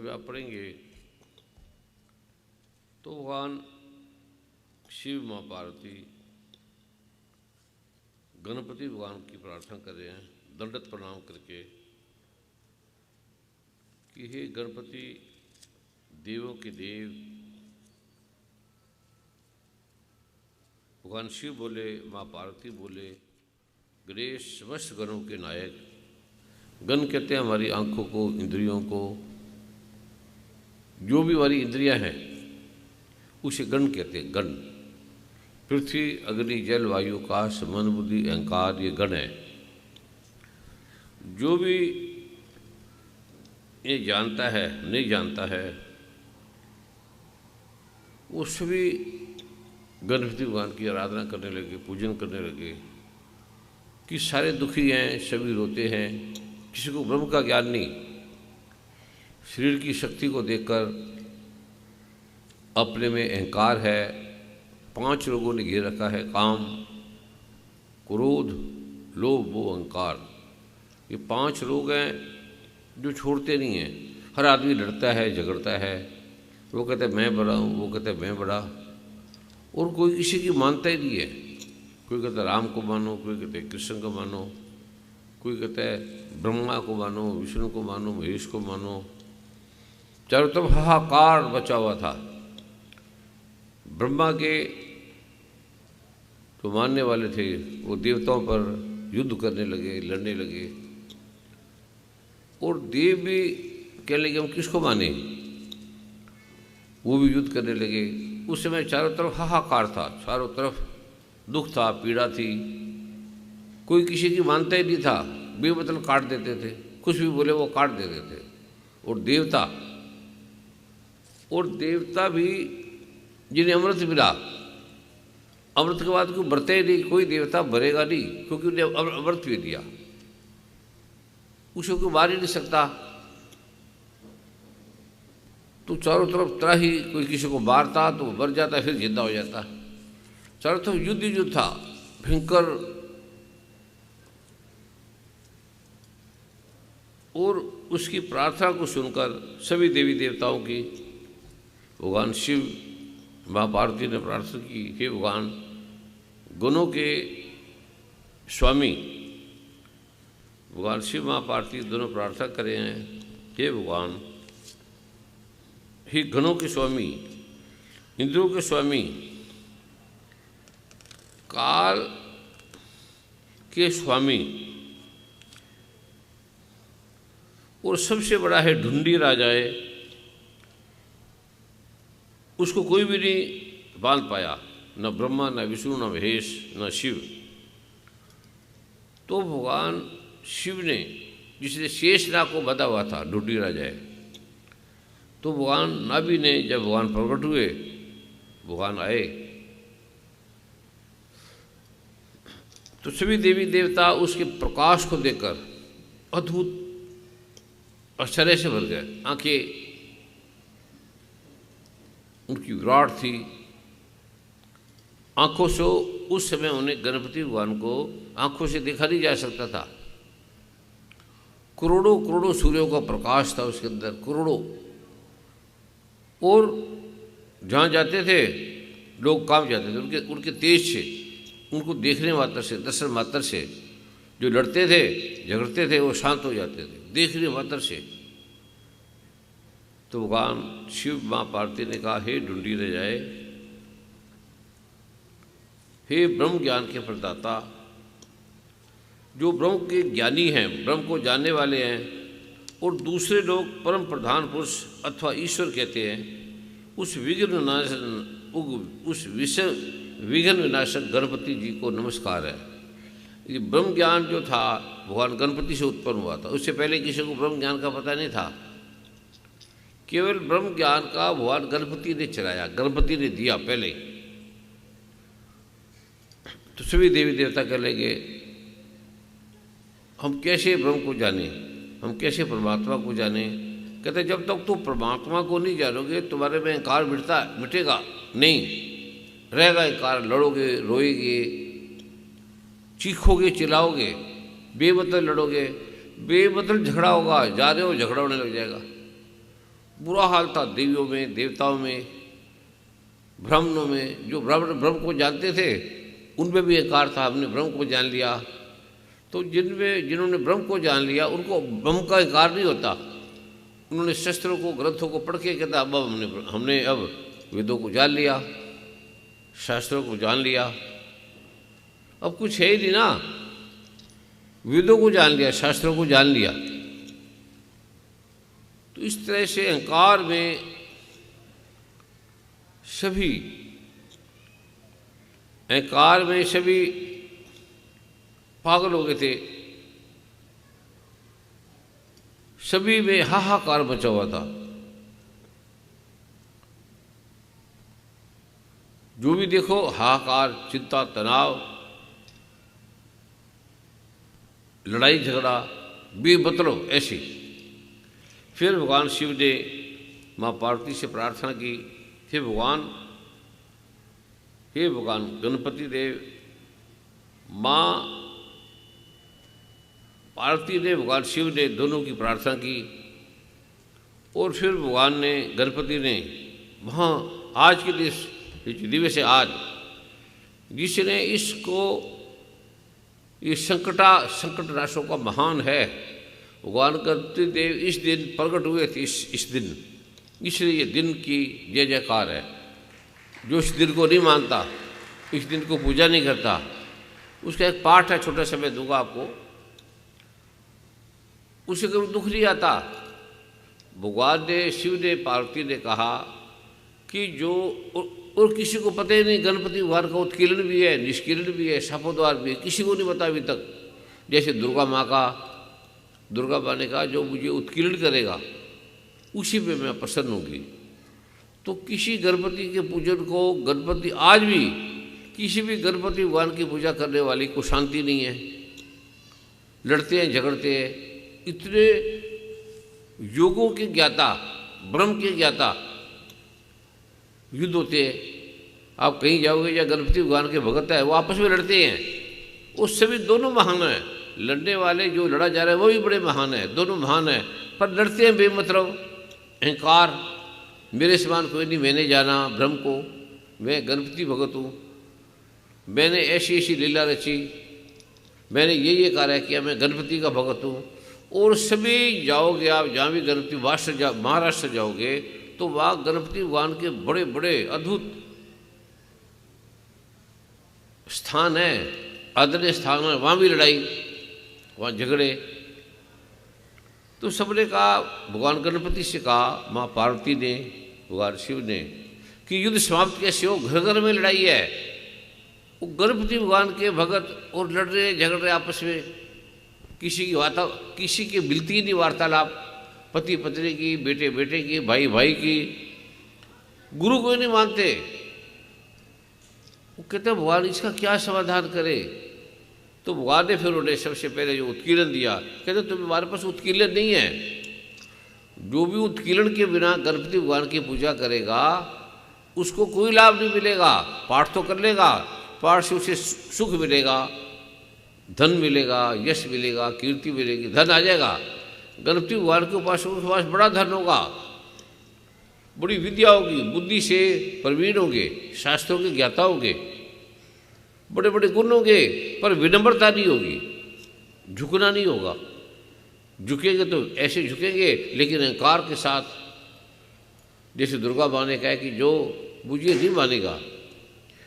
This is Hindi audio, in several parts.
में आप पढ़ेंगे तो भगवान शिव माँ पार्वती गणपति भगवान की प्रार्थना कर रहे हैं दंडवत प्रणाम करके कि हे गणपति देवों के देव। भगवान शिव बोले, माँ पार्वती बोले, गणेश समस्त गणों के नायक। गण कहते हैं हमारी आँखों को, इंद्रियों को, जो भी हमारी इंद्रियां हैं उसे गण कहते हैं। गण पृथ्वी, अग्नि, जल, वायु, आकाश, मन, बुद्धि, अहंकार, ये गण है। जो भी ये जानता है, नहीं जानता है, वो सभी गणपति भगवान की आराधना करने लगे, पूजन करने लगे कि सारे दुखी हैं, सभी रोते हैं। किसी को ब्रह्म का ज्ञान नहीं। शरीर की शक्ति को देखकर अपने में अहंकार है। 5 रोगों ने घेर रखा है, काम, क्रोध, लोभ, मोह, अहंकार। ये 5 रोग हैं जो छोड़ते नहीं हैं। हर आदमी लड़ता है, झगड़ता है। वो कहता है मैं बड़ा हूँ, वो कहता है मैं बड़ा, और कोई किसी की मानता ही नहीं है। कोई कहता है राम को मानो, कोई कहता है कृष्ण को मानो, कोई कहता है ब्रह्मा को मानो, विष्णु को मानो, महेश को मानो। चारों तरफ हाहाकार बचा हुआ था। ब्रह्मा के जो मानने वाले थे वो देवताओं पर युद्ध करने लगे, लड़ने लगे, और देव भी कहने लगे हम किसको माने, वो भी युद्ध करने लगे। उस समय चारों तरफ हाहाकार था, चारों तरफ दुख था, पीड़ा थी। कोई किसी की मानता ही नहीं था, बेमतलब काट देते थे, कुछ भी बोले वो काट देते थे। और देवता भी जिन्हें अमृत मिला, अमृत के बाद कोई बरते ही नहीं, कोई देवता भरेगा नहीं, क्योंकि उन्हें अमृत भी दिया, उसको कोई मार ही नहीं सकता। तो चारों तरफ त्राही, कोई किसी को मारता तो मर जाता, फिर जिंदा हो जाता। चारों तरफ युद्ध ही युद्ध था, भयंकर। और उसकी प्रार्थना को सुनकर सभी देवी देवताओं की, भगवान शिव, माँ पार्वती ने प्रार्थना की, हे भगवान गणों के स्वामी। भगवान शिव, माँ पार्वती दोनों प्रार्थना कर रहे हैं, हे भगवान, हे गणों के स्वामी, इंद्रियों के स्वामी, काल के स्वामी, और सबसे बड़ा है ढूंढी राजाए। उसको कोई भी नहीं बांध पाया, न ब्रह्मा, न विष्णु, न महेश, न शिव। तो भगवान शिव ने, जिसने शेषनाग को बंधा हुआ था, ढूंढी राजाए, तो भगवान नाभि ने, जब भगवान प्रकट हुए, भगवान आए, तो सभी देवी देवता उसके प्रकाश को देखकर अद्भुत आश्चर्य से भर गए। आंखें उनकी विराट थी। आंखों से उस समय उन्हें गणपति भगवान को आंखों से देखा नहीं जा सकता था। करोड़ों करोड़ों सूर्यों का प्रकाश था उसके अंदर, करोड़ों। और जहाँ जाते थे लोग कांप जाते थे उनके तेज से, उनको देखने मात्र से, दर्शन मात्र से। जो लड़ते थे, झगड़ते थे, वो शांत हो जाते थे देखने मात्र से। तो भगवान शिव, माँ पार्वती ने कहा, हे ढूंढी राजाए, हे ब्रह्म ज्ञान के प्रदाता, जो ब्रह्म के ज्ञानी हैं, ब्रह्म को जानने वाले हैं, और दूसरे लोग परम प्रधान पुरुष अथवा ईश्वर कहते हैं, उस विघ्न विनाशक गणपति जी को नमस्कार है। ये ब्रह्म ज्ञान जो था भगवान गणपति से उत्पन्न हुआ था। उससे पहले किसी को ब्रह्म ज्ञान का पता नहीं था। केवल ब्रह्म ज्ञान का भगवान गणपति ने चलाया, गणपति ने दिया पहले। तो सभी देवी देवता कह लेंगे हम कैसे ब्रह्म को जाने, हम कैसे परमात्मा को जाने। कहते जब तक तुम परमात्मा को नहीं जानोगे तुम्हारे में अहंकार मिटेगा नहीं, रहेगा अहंकार। लड़ोगे, रोएगे, चीखोगे, चिल्लाओगे, बेमतलब लड़ोगे, बेमतलब झगड़ा होगा, जा रहे हो झगड़ा होने लग जाएगा। बुरा हाल था देवियों में, देवताओं में, ब्राह्मणों में। जो ब्रह्म को जानते थे उनमें भी अहंकार था, हमने ब्रह्म को जान लिया। तो जिन्होंने ब्रह्म को जान लिया उनको ब्रह्म का अहंकार नहीं होता। उन्होंने शस्त्रों को, ग्रंथों को पढ़ के कहता अब हमने अब वेदों को जान लिया, शास्त्रों को जान लिया, अब कुछ है ही नहीं ना। वेदों को जान लिया, शास्त्रों को जान लिया। तो इस तरह से अहंकार में सभी पागल हो गए थे, सभी में हाहाकार मचा हुआ था। जो भी देखो हाहाकार, चिंता, तनाव, लड़ाई झगड़ा, बेमतलब ऐसी। फिर भगवान शिव ने माँ पार्वती से प्रार्थना की, हे भगवान गणपति देव। माँ पार्वती ने, भगवान शिव ने दोनों की प्रार्थना की। और फिर भगवान ने, गणपति ने वहाँ आज के दिवस है आज, जिसने इसको, ये संकट राशों का महान है, भगवान गणपति देव इस दिन प्रकट हुए थे। इस दिन, इसलिए ये दिन की जय जयकार है। जो इस दिन को नहीं मानता, इस दिन को पूजा नहीं करता, उसका एक पाठ है, छोटा सा मैं दूंगा आपको, उसे कभी दुख नहीं आता। भगवान ने, शिव ने, पार्वती ने कहा कि जो और किसी को पता ही नहीं, गणपति भगवान का उत्कीर्ण भी है, निष्कीर्ण भी है, शापोद्वार भी है, किसी को नहीं पता अभी तक। जैसे दुर्गा माँ ने कहा जो मुझे उत्कीर्ण करेगा उसी पे मैं प्रसन्न होंगी। तो किसी गणपति के पूजन को, गणपति आज भी किसी भी गणपति भगवान की पूजा करने वाली को शांति नहीं है, लड़ते हैं, झगड़ते हैं। इतने योगों के ज्ञाता, ब्रह्म के ज्ञाता युद्ध होते हैं। आप कहीं जाओगे या गणपति भगवान के भगत है, वो आपस में लड़ते हैं। उस सभी दोनों महान हैं, लड़ने वाले जो लड़ा जा रहा है वो भी बड़े महान है, दोनों महान है, पर लड़ते हैं बेमतलब। अहंकार, मेरे समान कोई नहीं, मैंने जाना ब्रह्म को, मैं गणपति भगत हूँ, मैंने ऐसी ऐसी लीला रची, मैंने ये कार्य किया, मैं गणपति का भगत हूँ। और सभी जाओगे आप जहाँ भी गणपति महाराष्ट्र जाओगे तो वहाँ गणपति भगवान के बड़े बड़े अद्भुत स्थान है, आदरणीय स्थान है, वहाँ भी लड़ाई, वहाँ झगड़े। तो सबने कहा, भगवान गणपति से कहा, माँ पार्वती ने, भगवान शिव ने, कि युद्ध समाप्त कैसे हो, घर घर में लड़ाई है। वो गणपति भगवान के भगत और लड़ रहे झगड़ रहे आपस में, किसी की मिलती नहीं वार्तालाप, पति पत्नी की, बेटे बेटे की, भाई भाई की, गुरु को नहीं मानते। वो कहते भगवान इसका क्या समाधान करे। तो भगवान ने फिर उन्हें सबसे पहले जो उत्कीर्ण दिया, कहते तुम्हारे पास उत्कीर्ण नहीं है। जो भी उत्कीर्ण के बिना गणपति भगवान की पूजा करेगा उसको कोई लाभ नहीं मिलेगा। पाठ तो कर लेगा, पाठ से उसे सुख मिलेगा, धन मिलेगा, यश मिलेगा, कीर्ति मिलेगी, धन आ जाएगा। गणपति भगवान के उपासकों के पास बड़ा धन होगा, बड़ी विद्या होगी, बुद्धि से प्रवीण होंगे, शास्त्रों के ज्ञाता होंगे, बड़े बड़े गुण होंगे, पर विनम्रता नहीं होगी, झुकना नहीं होगा। झुकेंगे तो ऐसे झुकेंगे लेकिन अहंकार के साथ। जैसे दुर्गा माँ ने कहा कि जो मुझे नहीं मानेगा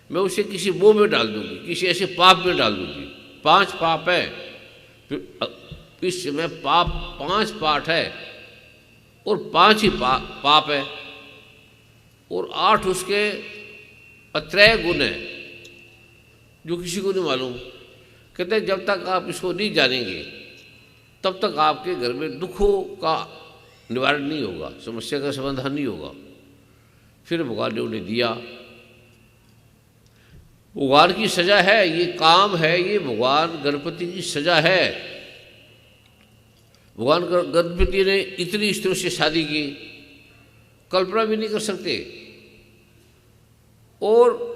मैं उसे किसी मोह में डाल दूंगी, किसी ऐसे पाप में डाल दूंगी। 5 पाप है, इस समय पाप 5 पाठ है और 5 ही पाप है और 8 उसके अत्रय गुण है जो किसी को नहीं मालूम। कहते हैं जब तक आप इसको नहीं जानेंगे तब तक आपके घर में दुखों का निवारण नहीं होगा, समस्या का समाधान नहीं होगा। फिर भगवान ने उन्हें दिया। भगवान की सजा है, ये काम है, ये भगवान गणपति की सजा है। भगवान गणपति ने इतनी स्त्रियों से शादी की, कल्पना भी नहीं कर सकते। और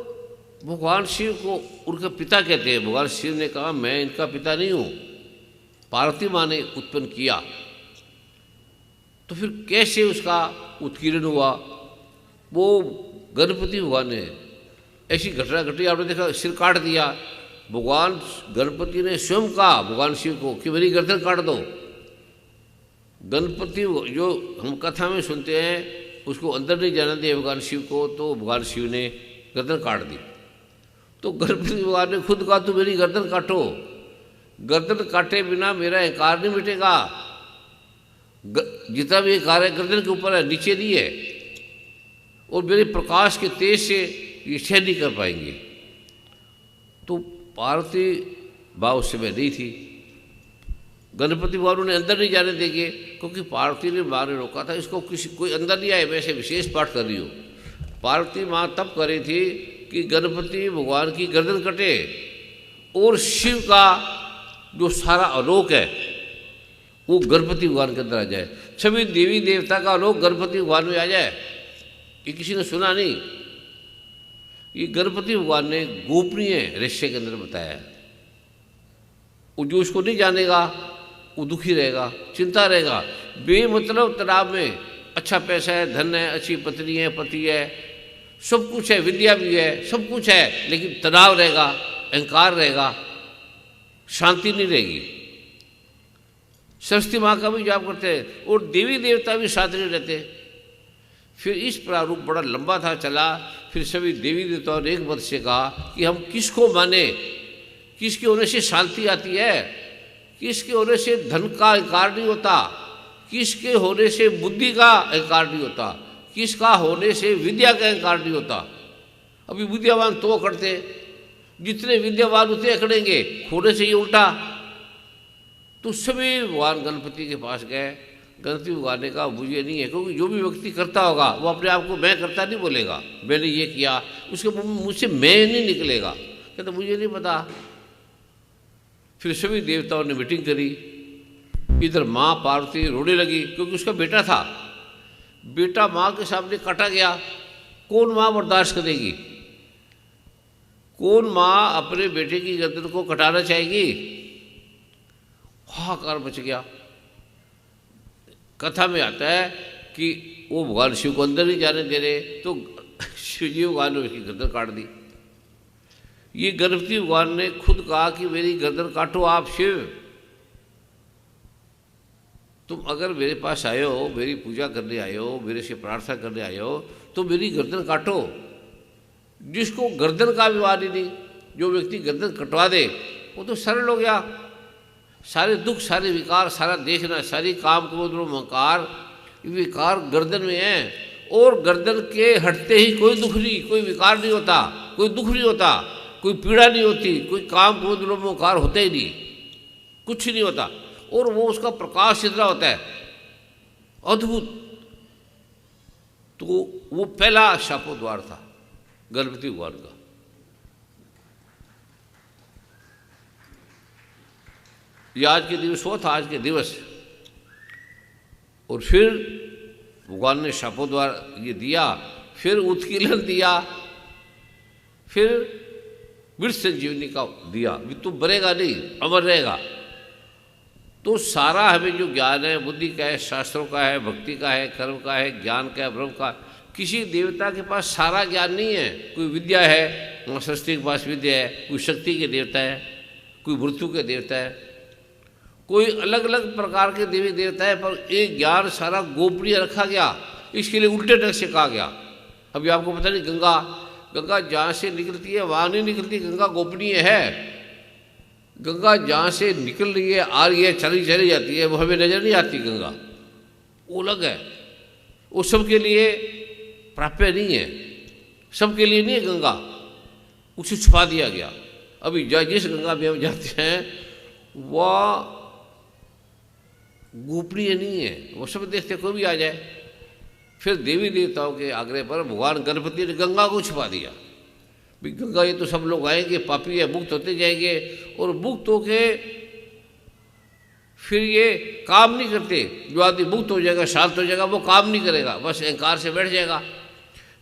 भगवान शिव को उनका पिता कहते हैं। भगवान शिव ने कहा मैं इनका पिता नहीं हूँ, पार्वती माँ ने उत्पन्न किया। तो फिर कैसे उसका उत्कीर्ण हुआ, वो गणपति भगवान ने ऐसी घटना घटी। आपने देखा सिर काट दिया, भगवान गणपति ने स्वयं कहा भगवान शिव को कि मेरी गर्दन काट दो। गणपति जो हम कथा में सुनते हैं उसको अंदर नहीं जाने दिया भगवान शिव को, तो भगवान शिव ने गर्दन काट दी। तो गणपति भगवान ने खुद कहा, तू मेरी गर्दन काटो, गर्दन काटे बिना मेरा अहंकार नहीं मिटेगा। जितना भी अहंकार है गर्दन के ऊपर है, नीचे नहीं है, और मेरे प्रकाश के तेज से ये सहन नहीं कर पाएंगे। तो पार्वती भाव उस समय नहीं थी, गणपति भगवान उन्हें अंदर नहीं जाने देंगे, क्योंकि पार्वती ने माँ ने रोका था इसको किसी कोई अंदर नहीं आए। वैसे विशेष पाठ कर रही हो, पार्वती माँ तब करी थी कि गणपति भगवान की गर्दन कटे और शिव का जो सारा आलोक है वो गणपति भगवान के अंदर आ जाए, सभी देवी देवता का आलोक गणपति भगवान में आ जाए। ये किसी ने सुना नहीं, ये गणपति भगवान ने गोपनीय रहस्य के अंदर बताया। वो जो उसको नहीं जानेगा वो दुखी रहेगा, चिंता रहेगा, बेमतलब तनाव में। अच्छा पैसा है, धन है, अच्छी पत्नी है, पति है, सब कुछ है, विद्या भी है, सब कुछ है, लेकिन तनाव रहेगा, अहंकार रहेगा, शांति नहीं रहेगी। सरस्वती माँ का भी जाप करते हैं और देवी देवता भी साथ नहीं रहते। फिर इस प्रारूप बड़ा लंबा था चला। फिर सभी देवी देवताओं ने एक मत से कहा कि हम किसको माने, किसके होने से शांति आती है, किसके होने से धन का अहंकार नहीं होता, किसके होने से बुद्धि का अहंकार नहीं होता, किसका होने से विद्या का अहंकार नहीं होता। अभी विद्यावान तो अकड़ते, जितने विद्यावान उतने अकड़ेंगे, होने से ही उल्टा। तो सभी भगवान गणपति के पास गए। गणपति भगवान ने कहा मुझे नहीं है, क्योंकि जो भी व्यक्ति करता होगा वो अपने आप को मैं करता नहीं बोलेगा, मैंने ये किया, उसके मुझसे मैं नहीं निकलेगा, कहता मुझे नहीं पता। फिर सभी देवताओं ने मीटिंग करी। इधर माँ पार्वती रोने लगी क्योंकि उसका बेटा था, बेटा माँ के सामने काटा गया। कौन माँ बर्दाश्त करेगी, कौन माँ अपने बेटे की गर्दन को कटाना चाहेगी। हाहाकार मच गया। कथा में आता है कि वो भगवान शिव को अंदर नहीं जाने दे रहे, तो शिव जी भगवान ने उसकी गर्दन काट दी। ये गणपति भगवान ने खुद कहा कि मेरी गर्दन काटो आप शिव, तुम अगर मेरे पास आए हो, मेरी पूजा करने आए हो, मेरे से प्रार्थना करने आए हो, तो मेरी गर्दन काटो। जिसको गर्दन का विवाद ही नहीं, जो व्यक्ति गर्दन कटवा दे वो तो सरल हो गया। सारे दुख, सारे विकार, सारा देखना, सारी काम क्रोध मकार विकार गर्दन में है, और गर्दन के हटते ही कोई दुख नहीं, कोई विकार नहीं होता, कोई दुख नहीं होता, कोई पीड़ा नहीं होती, कोई काम क्रोध मकार होते ही नहीं, कुछ नहीं होता, और वो उसका प्रकाश इतना होता है अद्भुत। तो वो पहला शापोद्वार था गणपति भगवान का। ये आज के दिवस वो था, आज के दिवस। और फिर भगवान ने शापोद्वार ये दिया, फिर उत्कीर्ण दिया, फिर मृत संजीवनी का दिया, तू मरेगा नहीं, अमर रहेगा। तो सारा हमें जो ज्ञान है, बुद्धि का है, शास्त्रों का है, भक्ति का है, कर्म का है, ज्ञान का है, ब्रह्म का, किसी देवता के पास सारा ज्ञान नहीं है। कोई विद्या है, माँ सरस्वती के पास विद्या है, कोई शक्ति के देवता है, कोई मृत्यु के देवता है, कोई अलग अलग प्रकार के देवी देवता है, पर एक ज्ञान सारा गोपनीय रखा गया। इसके लिए उल्टे ढंग से कहा गया। अभी आपको पता नहीं, गंगा जहाँ से निकलती है वहाँ नहीं निकलती, गंगा गोपनीय है। गंगा जहाँ से निकल रही है, आ रही है, चली जाती है, वो हमें नजर नहीं आती। गंगा वो अलग है, वो सबके लिए प्राप्य नहीं है, सबके लिए नहीं है गंगा, उसे छुपा दिया गया। अभी जिस गंगा में हम जाते हैं वह गोपनीय नहीं है, वो सब देखते कोई भी आ जाए। फिर देवी देवताओं के आग्रह पर भगवान गणपति ने गंगा को छुपा दिया। भी गंगा ये तो सब लोग आएंगे, पापी है, मुक्त होते जाएंगे, और मुक्त होके फिर ये काम नहीं करते। जो आदमी मुक्त हो जाएगा, शांत हो जाएगा, वो काम नहीं करेगा, बस अहंकार से बैठ जाएगा।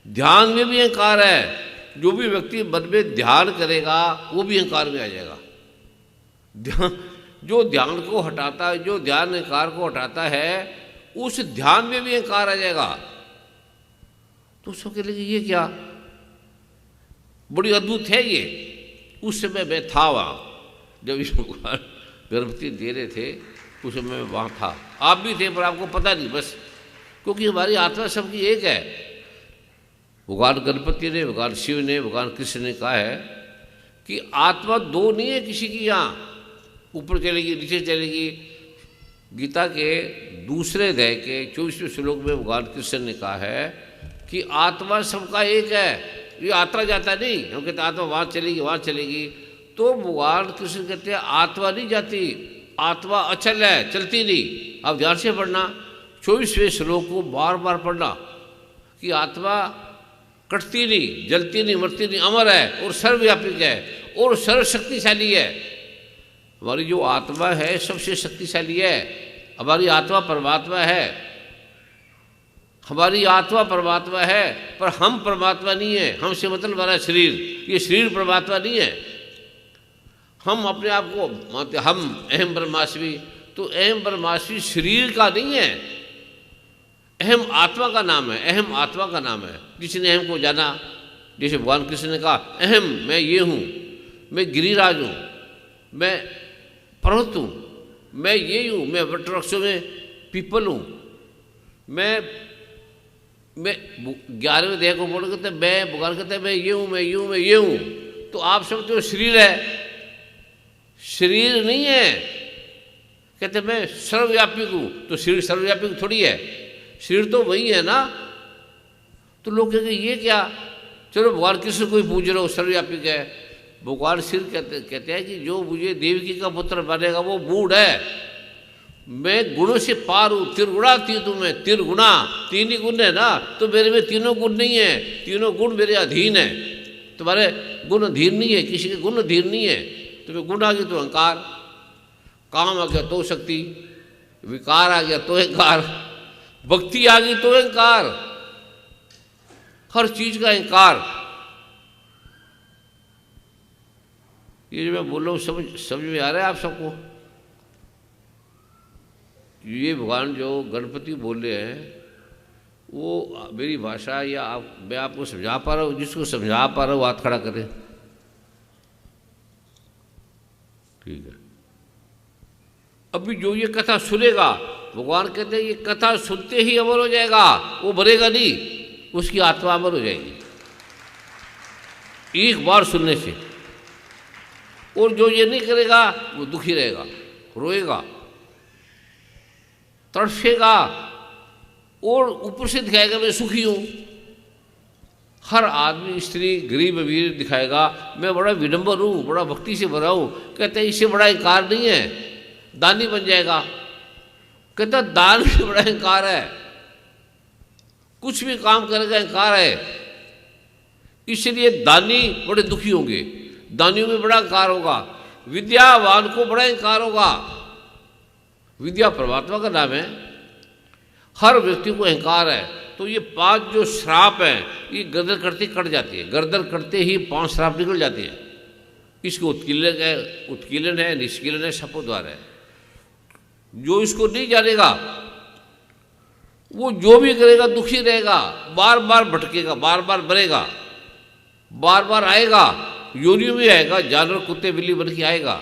ध्यान में भी अहंकार है, जो भी व्यक्ति मन में ध्यान करेगा वो भी अहंकार में आ जाएगा। ध्यान, जो ध्यान को हटाता है, जो ध्यान अहंकार को हटाता है, उस ध्यान में भी अहंकार आ जाएगा। तो उसको कहने लगे ये क्या, बड़ी अद्भुत है ये। उस समय मैं था वहाँ, जब इस भगवान गणपति दे रहे थे उस समय मैं वहाँ था। आप भी थे पर आपको पता नहीं बस, क्योंकि हमारी आत्मा सबकी एक है। भगवान गणपति ने, भगवान शिव ने, भगवान कृष्ण ने कहा है कि आत्मा दो नहीं है किसी की, यहाँ ऊपर चलेगी नीचे चलेगी। गीता के दूसरे अध्याय के 24वें श्लोक में भगवान कृष्ण ने कहा है कि आत्मा सबका एक है, ये आता जाता नहीं। हम कहते आत्मा वहाँ चलेगी वहाँ चलेगी, तो भगवान कृष्ण कहते हैं आत्मा नहीं जाती, आत्मा अचल है, चलती नहीं। आप ध्यान से पढ़ना 24वें श्लोक को बार बार पढ़ना कि आत्मा कटती नहीं, जलती नहीं, मरती नहीं, अमर है और सर्वव्यापक है और सर्वशक्तिशाली है। हमारी जो आत्मा है सबसे शक्तिशाली है। हमारी आत्मा परमात्मा है, हमारी आत्मा परमात्मा है, पर हम परमात्मा नहीं है। हमसे मतलब हमारा शरीर, ये शरीर परमात्मा नहीं है। हम अपने आप को मानते हम अहम ब्रह्मास्मि, तो अहम ब्रह्मास्मि शरीर का नहीं है, अहम आत्मा का नाम है, अहम आत्मा का नाम है। जिसने अहम को जाना, जैसे भगवान कृष्ण ने कहा अहम मैं ये हूँ, मैं गिरिराज हूँ, मैं पर्वत हूँ, मैं ये हूँ, मैं वटवृक्षों में पीपल हूँ, मैं 11वें अध्याय को बोल कहते मैं, भगवान कहते हैं मैं ये हूँ, मैं ये हूँ, मैं ये हूँ। तो आप सब तो शरीर है, शरीर नहीं है। कहते मैं सर्वव्यापी हूँ, तो शरीर सर्वव्यापी थोड़ी है, शरीर तो वही है ना। तो लोग कहेंगे ये क्या, चलो भगवान कृष्ण को ही पूज रहे हो, सर्वव्यापी है। भगवान शिव कहते हैं कि जो मुझे देवकी का पुत्र बनेगा वो मूढ़ है। मैं गुणों से पार हूँ, त्रिगुणा तीन हूँ मैं, त्रिगुणा, तीन ही गुण है ना, तो मेरे में तीनों गुण नहीं है, तीनों गुण मेरे अधीन है। तुम्हारे गुण अधीन नहीं है, किसी के गुण अधीन नहीं है। तुम्हें गुण आ गया तो अहंकार, काम आ गया तो शक्ति, विकार आ गया तो अहंकार, भक्ति आ गई तो अहंकार, हर चीज का अहंकार। ये जो मैं बोल रहा हूँ समझ में आ रहा है आप सबको? ये भगवान जो गणपति बोल रहे हैं वो मेरी भाषा या मैं आपको समझा पा रहा हूँ? जिसको समझा पा रहा हूँ हाथ खड़ा करें। ठीक है। अभी जो ये कथा सुनेगा, भगवान कहते हैं ये कथा सुनते ही अमर हो जाएगा, वो मरेगा नहीं, उसकी आत्मा अमर हो जाएगी एक बार सुनने से। और जो ये नहीं करेगा वो दुखी रहेगा, रोएगा, तड़फेगा और ऊपर से दिखाएगा मैं सुखी हूँ। हर आदमी, स्त्री, गरीब, अमीर दिखाएगा मैं बड़ा विनम्र हूँ, बड़ा भक्ति से भरा हूँ। कहते हैं इससे बड़ा अहंकार नहीं है, दानी बन जाएगा। कहता दान से बड़ा अहंकार है, कुछ भी काम करेगा अहंकार है। इसलिए दानी बड़े दुखी होंगे, दानियों में बड़ा अहंकार होगा, विद्यावान को बड़ा अहंकार होगा। विद्या परमात्मा का नाम है, हर व्यक्ति को अहंकार है। तो ये 5 जो श्राप हैं ये गर्दन करते कट जाती है, गर्दन करते ही 5 श्राप निकल जाते हैं। इसको उत्कीलन है, निष्कीलन है, शपोद्वार है। जो इसको नहीं जानेगा वो जो भी करेगा दुखी रहेगा, बार बार भटकेगा, बार बार मरेगा, बार बार आएगा, योनियों में आएगा, जानवर कुत्ते बिल्ली बन के आएगा।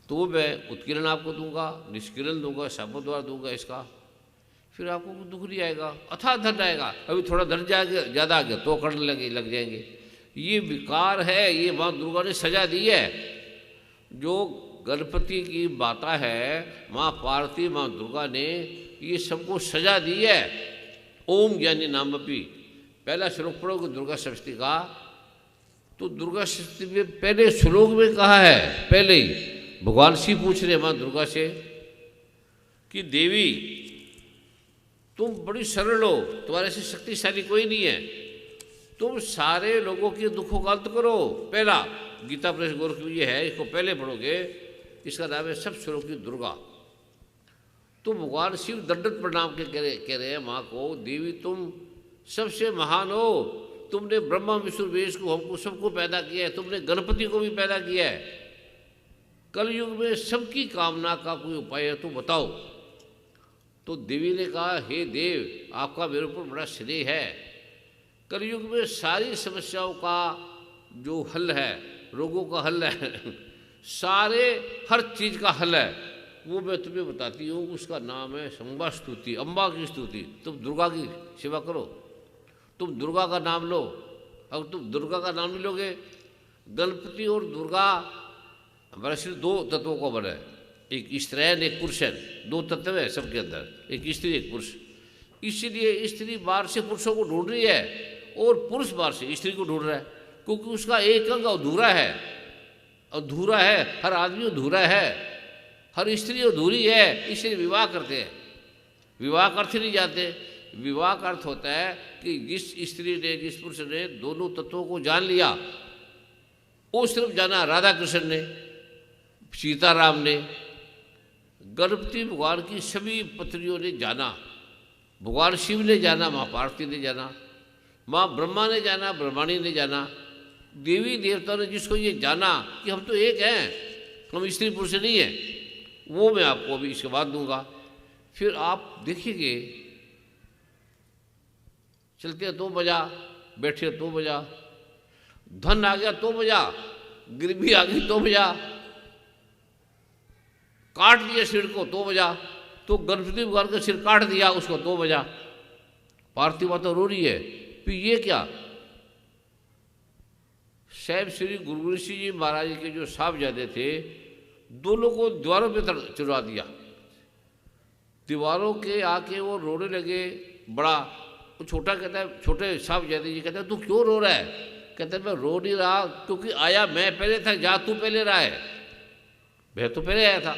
तो मैं उत्कीर्ण आपको दूंगा, निष्कीर्ण दूंगा, शपोद्वार दूंगा इसका, फिर आपको दुख नहीं आएगा, अथाह धन आएगा। अभी थोड़ा धन जाएगा, ज़्यादा आ गया तो करने लग जाएंगे। ये विकार है, ये माँ दुर्गा ने सजा दी है। जो गणपति की माता है, माँ पार्वती, माँ दुर्गा ने ये सबको सजा दी है। ओम ज्ञानी नाम अपी, पहला श्लोक पढ़ोगे दुर्गा सप्तशती का, तो दुर्गा सप्तशती में पहले श्लोक में कहा है, पहले ही भगवान शिव पूछ रहे माँ दुर्गा से कि देवी तुम बड़ी सरल हो, तुम्हारे से शक्तिशाली कोई नहीं है, तुम सारे लोगों के दुखों का अंत करो। पहला गीता प्रेस गोरख ये है, इसको पहले पढ़ोगे, इसका नाम है सब स्वरों की दुर्गा। तो भगवान शिव दंडवत प्रणाम के कह रहे हैं माँ को, देवी तुम सबसे महान हो, तुमने ब्रह्मा विष्णु वेश को हमको सबको पैदा किया है, तुमने गणपति को भी पैदा किया है। कलयुग में सबकी कामना का कोई उपाय है तो बताओ। तो देवी ने कहा, हे देव, आपका मेरे ऊपर बड़ा स्नेह है। कलयुग में सारी समस्याओं का जो हल है, रोगों का हल है, सारे हर चीज़ का हल है, वो मैं तुम्हें बताती हूँ। उसका नाम है संबा स्तुति, अम्बा की स्तुति। तुम दुर्गा की सेवा करो, तुम दुर्गा का नाम लो। अगर तुम दुर्गा का नाम नहीं लोगे, गणपति और दुर्गा हमारा सिर्फ दो तत्वों को बना है, एक स्त्रीयन एक पुरुषन, दो तत्व है सबके अंदर, एक स्त्री एक पुरुष। इसीलिए स्त्री बाहर से पुरुषों को ढूंढ रही है और पुरुष बाहर से स्त्री को ढूंढ रहा है, क्योंकि उसका एक अंग अधूरा है। अधूरा है, हर आदमी अधूरा है, हर स्त्री अधूरी है, इसलिए विवाह करते हैं। विवाह का अर्थ नहीं जाते, विवाह का अर्थ होता है कि जिस स्त्री ने, जिस पुरुष ने दोनों तत्वों को जान लिया, वो सिर्फ जाना राधा कृष्ण ने, सीताराम ने, गणपति भगवान की सभी पत्नियों ने जाना, भगवान शिव ने जाना, माँ पार्वती ने जाना, माँ ब्रह्मा ने जाना, ब्रह्माणी ने जाना, देवी देवता ने जिसको ये जाना कि हम तो एक हैं, हम स्त्री पुरुष नहीं हैं, वो मैं आपको अभी इसके बाद दूंगा। फिर आप देखिएगे, चलते तो बजा, बैठे तो बजा, धन आ गया तो बजा, गरीबी आ गई तो बजा, काट दिया सिर को तो बजा। तो गणपति भगवान का सिर काट दिया उसको तो बजा। पार्थिव माता रो रही है, फिर ये क्या? साहब श्री गुरु गोविंद सिंह जी महाराज के जो साहबजादे थे, दोनों को दीवारों पे चढ़वा दिया। दीवारों के आके वो रोने लगे। बड़ा वो छोटा कहता है, छोटे साहबजादे जी कहते हैं, तू क्यों रो रहा है? कहते हैं, मैं रो नहीं रहा, क्योंकि आया मैं पहले था, जा तू पहले रहा है, मैं तो पहले आया था।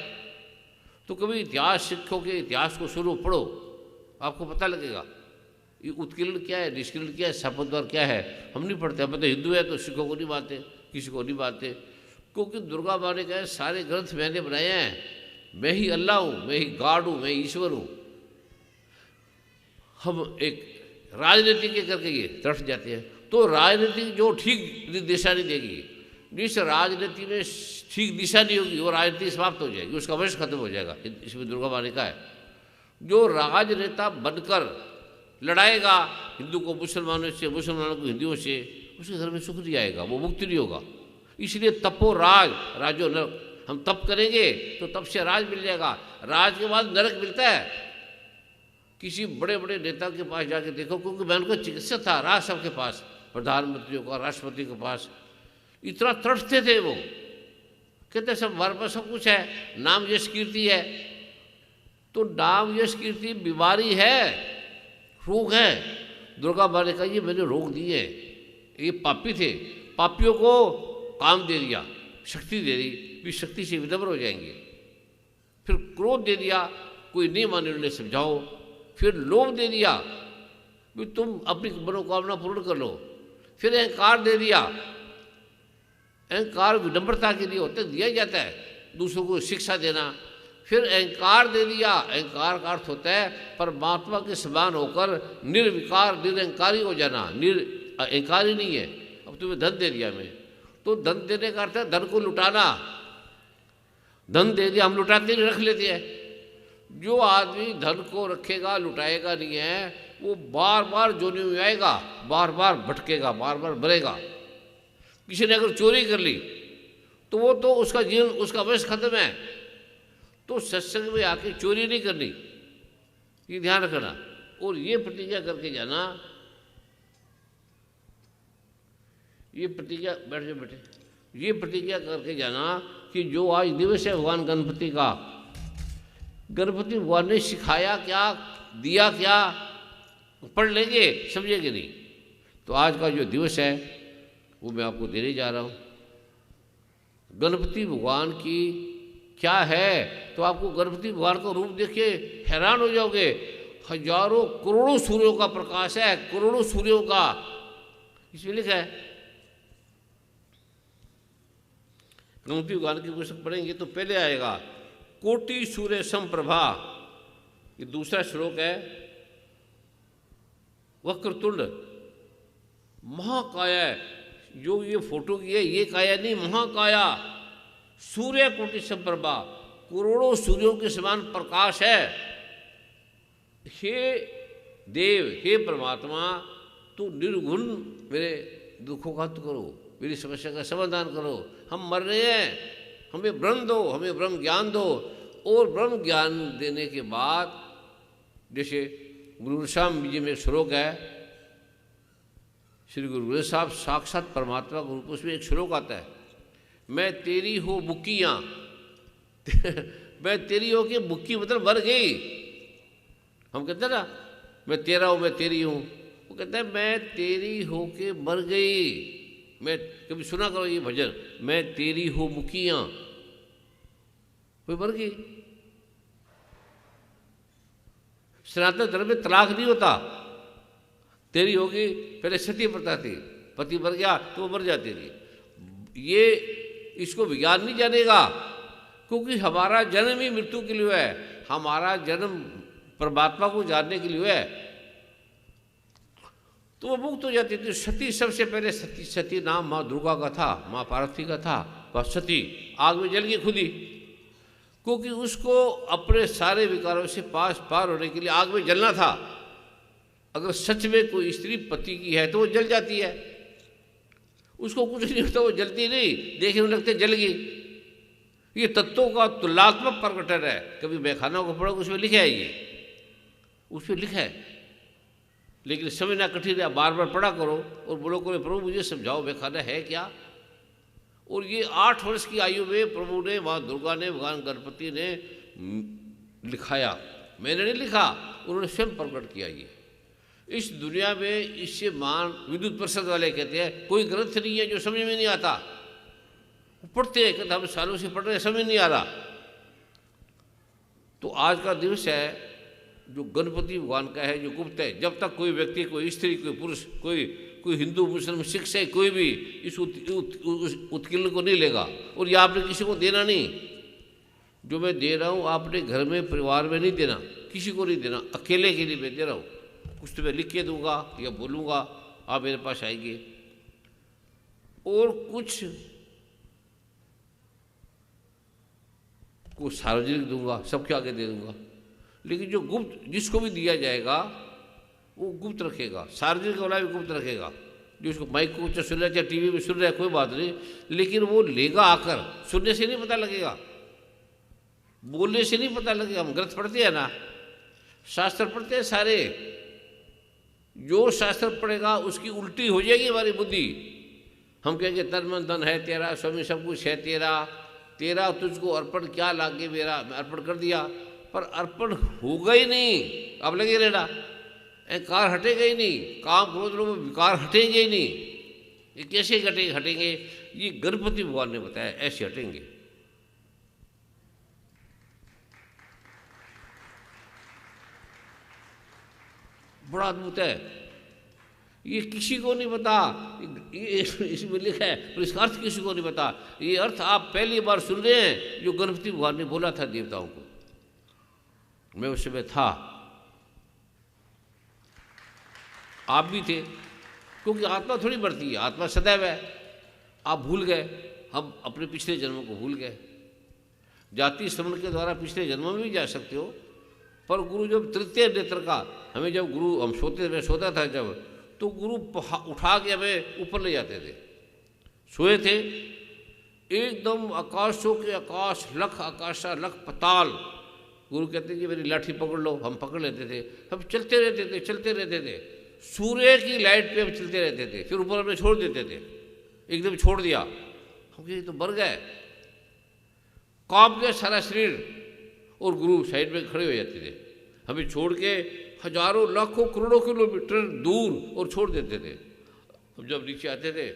तो कभी इतिहास सीखोगे, इतिहास को शुरू पढ़ो, आपको पता लगेगा ये उत्कीर्ण क्या है, निष्कीर्ण क्या है, शापद्वार क्या है। हम नहीं पढ़ते, हम तो हिंदू है तो सिखों को नहीं मानते, किसी को नहीं मानते, क्योंकि दुर्गा माँ ने कहा सारे ग्रंथ मैंने बनाए हैं, मैं ही अल्लाह हूँ, मैं ही गॉड हूँ, मैं ईश्वर हूँ। हम एक राजनीति के करके ये तरफ जाते हैं, तो राजनीति जो ठीक दिशा नहीं देगी, जिस राजनीति में ठीक दिशा नहीं होगी, वो राजनीति समाप्त हो जाएगी, उसका वंश खत्म हो जाएगा। इसमें दुर्गा माँ ने कहा है, जो राजनेता बनकर लड़ाएगा हिंदू को मुसलमानों से, मुसलमानों को हिंदुओं से, उसके घर में सुख नहीं आएगा, वो मुक्ति नहीं होगा। इसलिए तपो राज, राजो नरक, हम तप करेंगे तो तप से राज मिल जाएगा, राज के बाद नरक मिलता है। किसी बड़े बड़े नेता के पास जाके देखो, क्योंकि मैं उनका चिकित्सक था, राज सबके पास, प्रधानमंत्रियों का, राष्ट्रपति के पास, इतना तड़फते थे वो, कहते सब हमारे पास सब कुछ है, नाम यश कीर्ति है। तो नाम यश कीर्ति बीमारी है, रोग है। दुर्गा माँ ने कहा ये मैंने रोग दिए, ये पापी थे, पापियों को काम दे दिया, शक्ति दे दी, भी शक्ति से विनम्र हो जाएंगे। फिर क्रोध दे दिया, कोई नहीं माने उन्हें समझाओ। फिर लोभ दे दिया, भी तुम अपनी मनोकामना पूर्ण कर लो। फिर अहंकार दे दिया, अहंकार विनम्रता के लिए होता दिया जाता है, दूसरों को शिक्षा देना। फिर अहंकार दे दिया, अहंकार का अर्थ होता है परमात्मा के समान होकर निर्विकार निरअहकारी हो जाना, अहंकारी नहीं है। अब तुम्हें धन दे दिया मैं, तो धन देने का अर्थ है धन को लुटाना। धन दे दिया, हम लुटाते नहीं, रख लेते हैं। जो आदमी धन को रखेगा, लुटाएगा नहीं है, वो बार बार जोनी में आएगा, बार बार भटकेगा, बार बार मरेगा। किसी ने अगर चोरी कर ली तो वो तो उसका जीवन, उसका वयस खत्म है। तो सत्संग में आके चोरी नहीं करनी, ये ध्यान रखना। और ये प्रतिज्ञा करके जाना, ये प्रतिज्ञा, बैठ जाओ बेटे, ये प्रतिज्ञा करके जाना कि जो आज दिवस है भगवान गणपति का, गणपति भगवान ने सिखाया क्या, दिया क्या, पढ़ लेंगे, समझेंगे नहीं। तो आज का जो दिवस है वो मैं आपको देने जा रहा हूँ। गणपति भगवान की क्या है, तो आपको गणपति भगवान का रूप देखिए हैरान हो जाओगे। हजारों करोड़ों सूर्यों का प्रकाश है, करोड़ों सूर्यों का, इसमें लिखा है। गणपति भगवान की पुस्तक पढ़ेंगे तो पहले आएगा कोटि सूर्य समप्रभा, ये दूसरा श्लोक है। वक्रतुंड महाकाया, जो ये फोटो की है ये काया नहीं, महाकाया, सूर्य कोटि समप्रभा, करोड़ों सूर्यों के समान प्रकाश है। हे देव, हे परमात्मा, तू निर्गुण मेरे दुखों का अंत करो, मेरी समस्या का समाधान करो। हम मर रहे हैं, हमें ब्रह्म दो, हमें ब्रह्म ज्ञान दो। और ब्रह्म ज्ञान देने के बाद, जैसे गुरु गोस्वामी जी में एक श्लोक है, श्री गुरु ग्रंथ साहब साक्षात परमात्मा के रूप, उसमें एक श्लोक आता है, मैं तेरी हो बुक्कियाँ मैं तेरी हो के बुक्की मतलब मर गई। हम कहते हैं ना मैं तेरा हूँ, मैं तेरी हूँ, वो कहता है मैं तेरी हो के मर गई। मैं कभी सुना करो ये भजन, मैं तेरी हो बुक्कियाँ, कोई मर गई। सनातन धर्म में तलाक नहीं होता, तेरी होगी, पहले सती प्रथा थी, पति मर गया तो वो मर जाती थी। ये इसको विज्ञान नहीं जानेगा, क्योंकि हमारा जन्म ही मृत्यु के लिए है, हमारा जन्म परमात्मा को जानने के लिए है। तो वो मुक्त हो जाती थी। सती सबसे पहले सती नाम माँ दुर्गा का था, माँ पार्वती का था। वह सती आग में जल गई खुद ही, क्योंकि उसको अपने सारे विकारों से पार होने के लिए आग में जलना था। अगर सच में कोई स्त्री पति की है तो वो जल जाती है, उसको कुछ नहीं होता, वो जलती नहीं, देखने में लगते जल गई। ये तत्वों का तुलनात्मक प्रकटन है। कभी मैखाना को पढ़ो, उसमें लिखा है, ये उसमें लिखा है, लेकिन समझना कठिन है। बार बार पढ़ा करो और बोलो करो प्रभु मुझे समझाओ मैखाना है क्या। और ये 8 वर्ष की आयु में प्रभु ने, माँ दुर्गा ने, भगवान गणपति ने लिखाया, मैंने नहीं लिखा, उन्होंने स्वयं प्रकट किया। ये इस दुनिया में इससे मान विद्युत परिषद वाले कहते हैं कोई ग्रंथ नहीं है जो समझ में नहीं आता। पढ़ते हैं, कहते हम सालों से पढ़ रहे हैं, समझ नहीं आ रहा। तो आज का दिवस है जो गणपति भगवान का है, जो गुप्त है। जब तक कोई व्यक्ति, कोई स्त्री, कोई पुरुष, कोई हिंदू, मुस्लिम, सिख से कोई भी इस उत्कीर्ण को नहीं लेगा। और ये आपने किसी को देना नहीं, जो मैं दे रहा हूँ आपने घर में, परिवार में नहीं देना, किसी को नहीं देना, अकेले के लिए मैं दे रहा हूँ। कुछ तो मैं लिख के दूंगा या बोलूँगा, आप मेरे पास आएंगे, और कुछ को सार्वजनिक दूंगा, सबके आगे दे दूंगा। लेकिन जो गुप्त, जिसको भी दिया जाएगा वो गुप्त रखेगा, सार्वजनिक वाला भी गुप्त रखेगा। जो उसको माइक को सुन रहा है, चाहे टीवी में सुन रहा है, कोई बात नहीं, लेकिन वो लेगा आकर। सुनने से नहीं पता लगेगा, बोलने से नहीं पता लगेगा। हम ग्रंथ पढ़ते हैं ना, शास्त्र पढ़ते हैं सारे, जो शास्त्र पढ़ेगा उसकी उल्टी हो जाएगी हमारी बुद्धि। हम कहेंगे तन मन धन है तेरा, स्वामी सब कुछ है तेरा, तेरा तुझको अर्पण क्या लागे मेरा, मैं अर्पण कर दिया, पर अर्पण होगा ही नहीं। अब लगे रहना, अहंकार हटेगा ही नहीं, काम क्रोध लोग विकार हटेंगे ही नहीं। ये कैसे हटेंगे? ये गणपति भगवान ने बताया, ऐसे हटेंगे। बड़ा अद्भुत है, ये किसी को नहीं पता। ये इसमें लिखा है, पर इसका अर्थ किसी को नहीं पता। ये अर्थ आप पहली बार सुन रहे हैं जो गणपति भगवान ने बोला था देवताओं को। मैं उस समय था, आप भी थे, क्योंकि आत्मा थोड़ी बढ़ती है, आत्मा सदैव है। आप भूल गए, हम अपने पिछले जन्मों को भूल गए। जाति श्रवण के द्वारा पिछले जन्मों में भी जा सकते हो, पर गुरु जब तृतीय नेत्र का, हमें जब गुरु, हम सोते, मैं सोता था जब, तो गुरु उठा के हमें ऊपर ले जाते थे। सोए थे एकदम आकाशों के आकाश, लख आकाशा लख पताल। गुरु कहते कि मेरी लाठी पकड़ लो, हम पकड़ लेते थे, हम चलते रहते थे, चलते रहते थे। सूर्य की लाइट पे हम चलते रहते थे, फिर ऊपर हमें छोड़ देते थे, एकदम छोड़ दिया। हम कहे तो मर गए, कांप गया सारा शरीर, और गुरु साइड में खड़े हो जाते थे, हमें छोड़ के हजारों लाखों करोड़ों किलोमीटर दूर और छोड़ देते थे। हम जब नीचे आते थे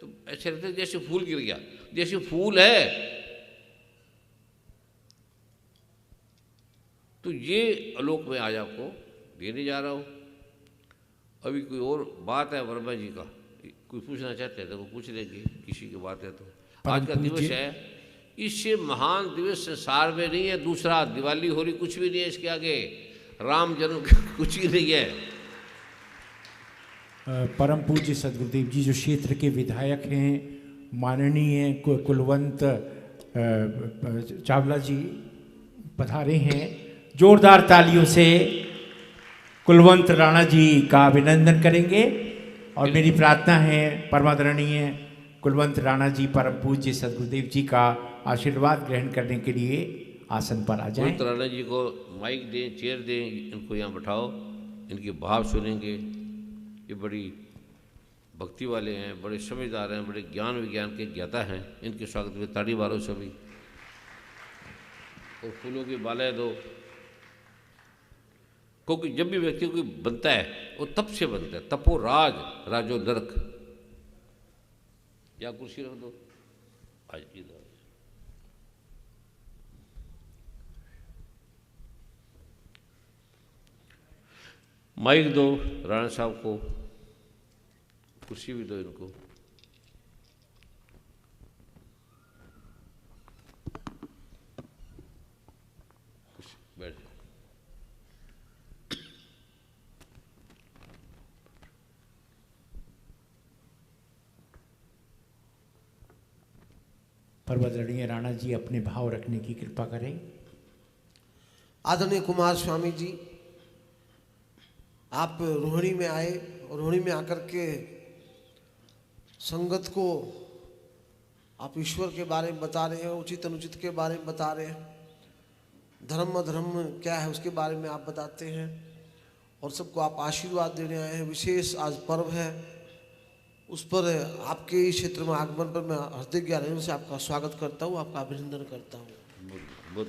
तो ऐसे लगते जैसे फूल गिर गया, जैसे फूल है। तो ये आलोक मैं आज आपको देने जा रहा हूँ। अभी कोई और बात है वर्मा जी का, कोई पूछना चाहते हैं तो वो पूछ लेंगे, किसी की बात है तो। आज का दिवस है, इससे महान दिवस संसार में नहीं है दूसरा। दिवाली हो रही कुछ भी नहीं है इसके आगे, राम जन्म कुछ ही नहीं है। परम पूज्य सदगुरुदेव जी जो क्षेत्र के विधायक हैं, माननीय कुलवंत चावला जी पधारे हैं, जोरदार तालियों से कुलवंत राणा जी का अभिनंदन करेंगे और मेरी प्रार्थना है परमादरणीय कुलवंत राणा जी परम पूज्य सदगुरुदेव जी का आशीर्वाद ग्रहण करने के लिए आसन पर आ जाएं। कुलवंत राणा जी को माइक दें, चेयर दें, इनको यहाँ बैठाओ, इनके भाव सुनेंगे। ये बड़ी भक्ति वाले हैं, बड़े समझदार हैं, बड़े ज्ञान विज्ञान के ज्ञाता हैं। इनके स्वागत में ताड़ी मारो सभी और फूलों की मालाएं दो। क्योंकि जब भी व्यक्ति कोई बनता है वो तप से बनता है। तपो राज राजो नरक। या कुर्सी रख दो आज इधर। माइक दो राणा साहब को, कुर्सी भी दो इनको। बैठ जाओ। परमादरणीय राणा जी अपने भाव रखने की कृपा करें। आदरणीय कुमार स्वामी जी, आप रोहिणी में आए और रोहिणी में आकर के संगत को आप ईश्वर के बारे में बता रहे हैं, उचित अनुचित के बारे में बता रहे हैं, धर्म अधर्म क्या है उसके बारे में आप बताते हैं और सबको आप आशीर्वाद देने आए हैं। विशेष आज पर्व है, उस पर आपके इस क्षेत्र में आगमन पर मैं हृदय ज्ञान से आपका स्वागत करता हूँ, आपका अभिनंदन करता हूँ। बहुत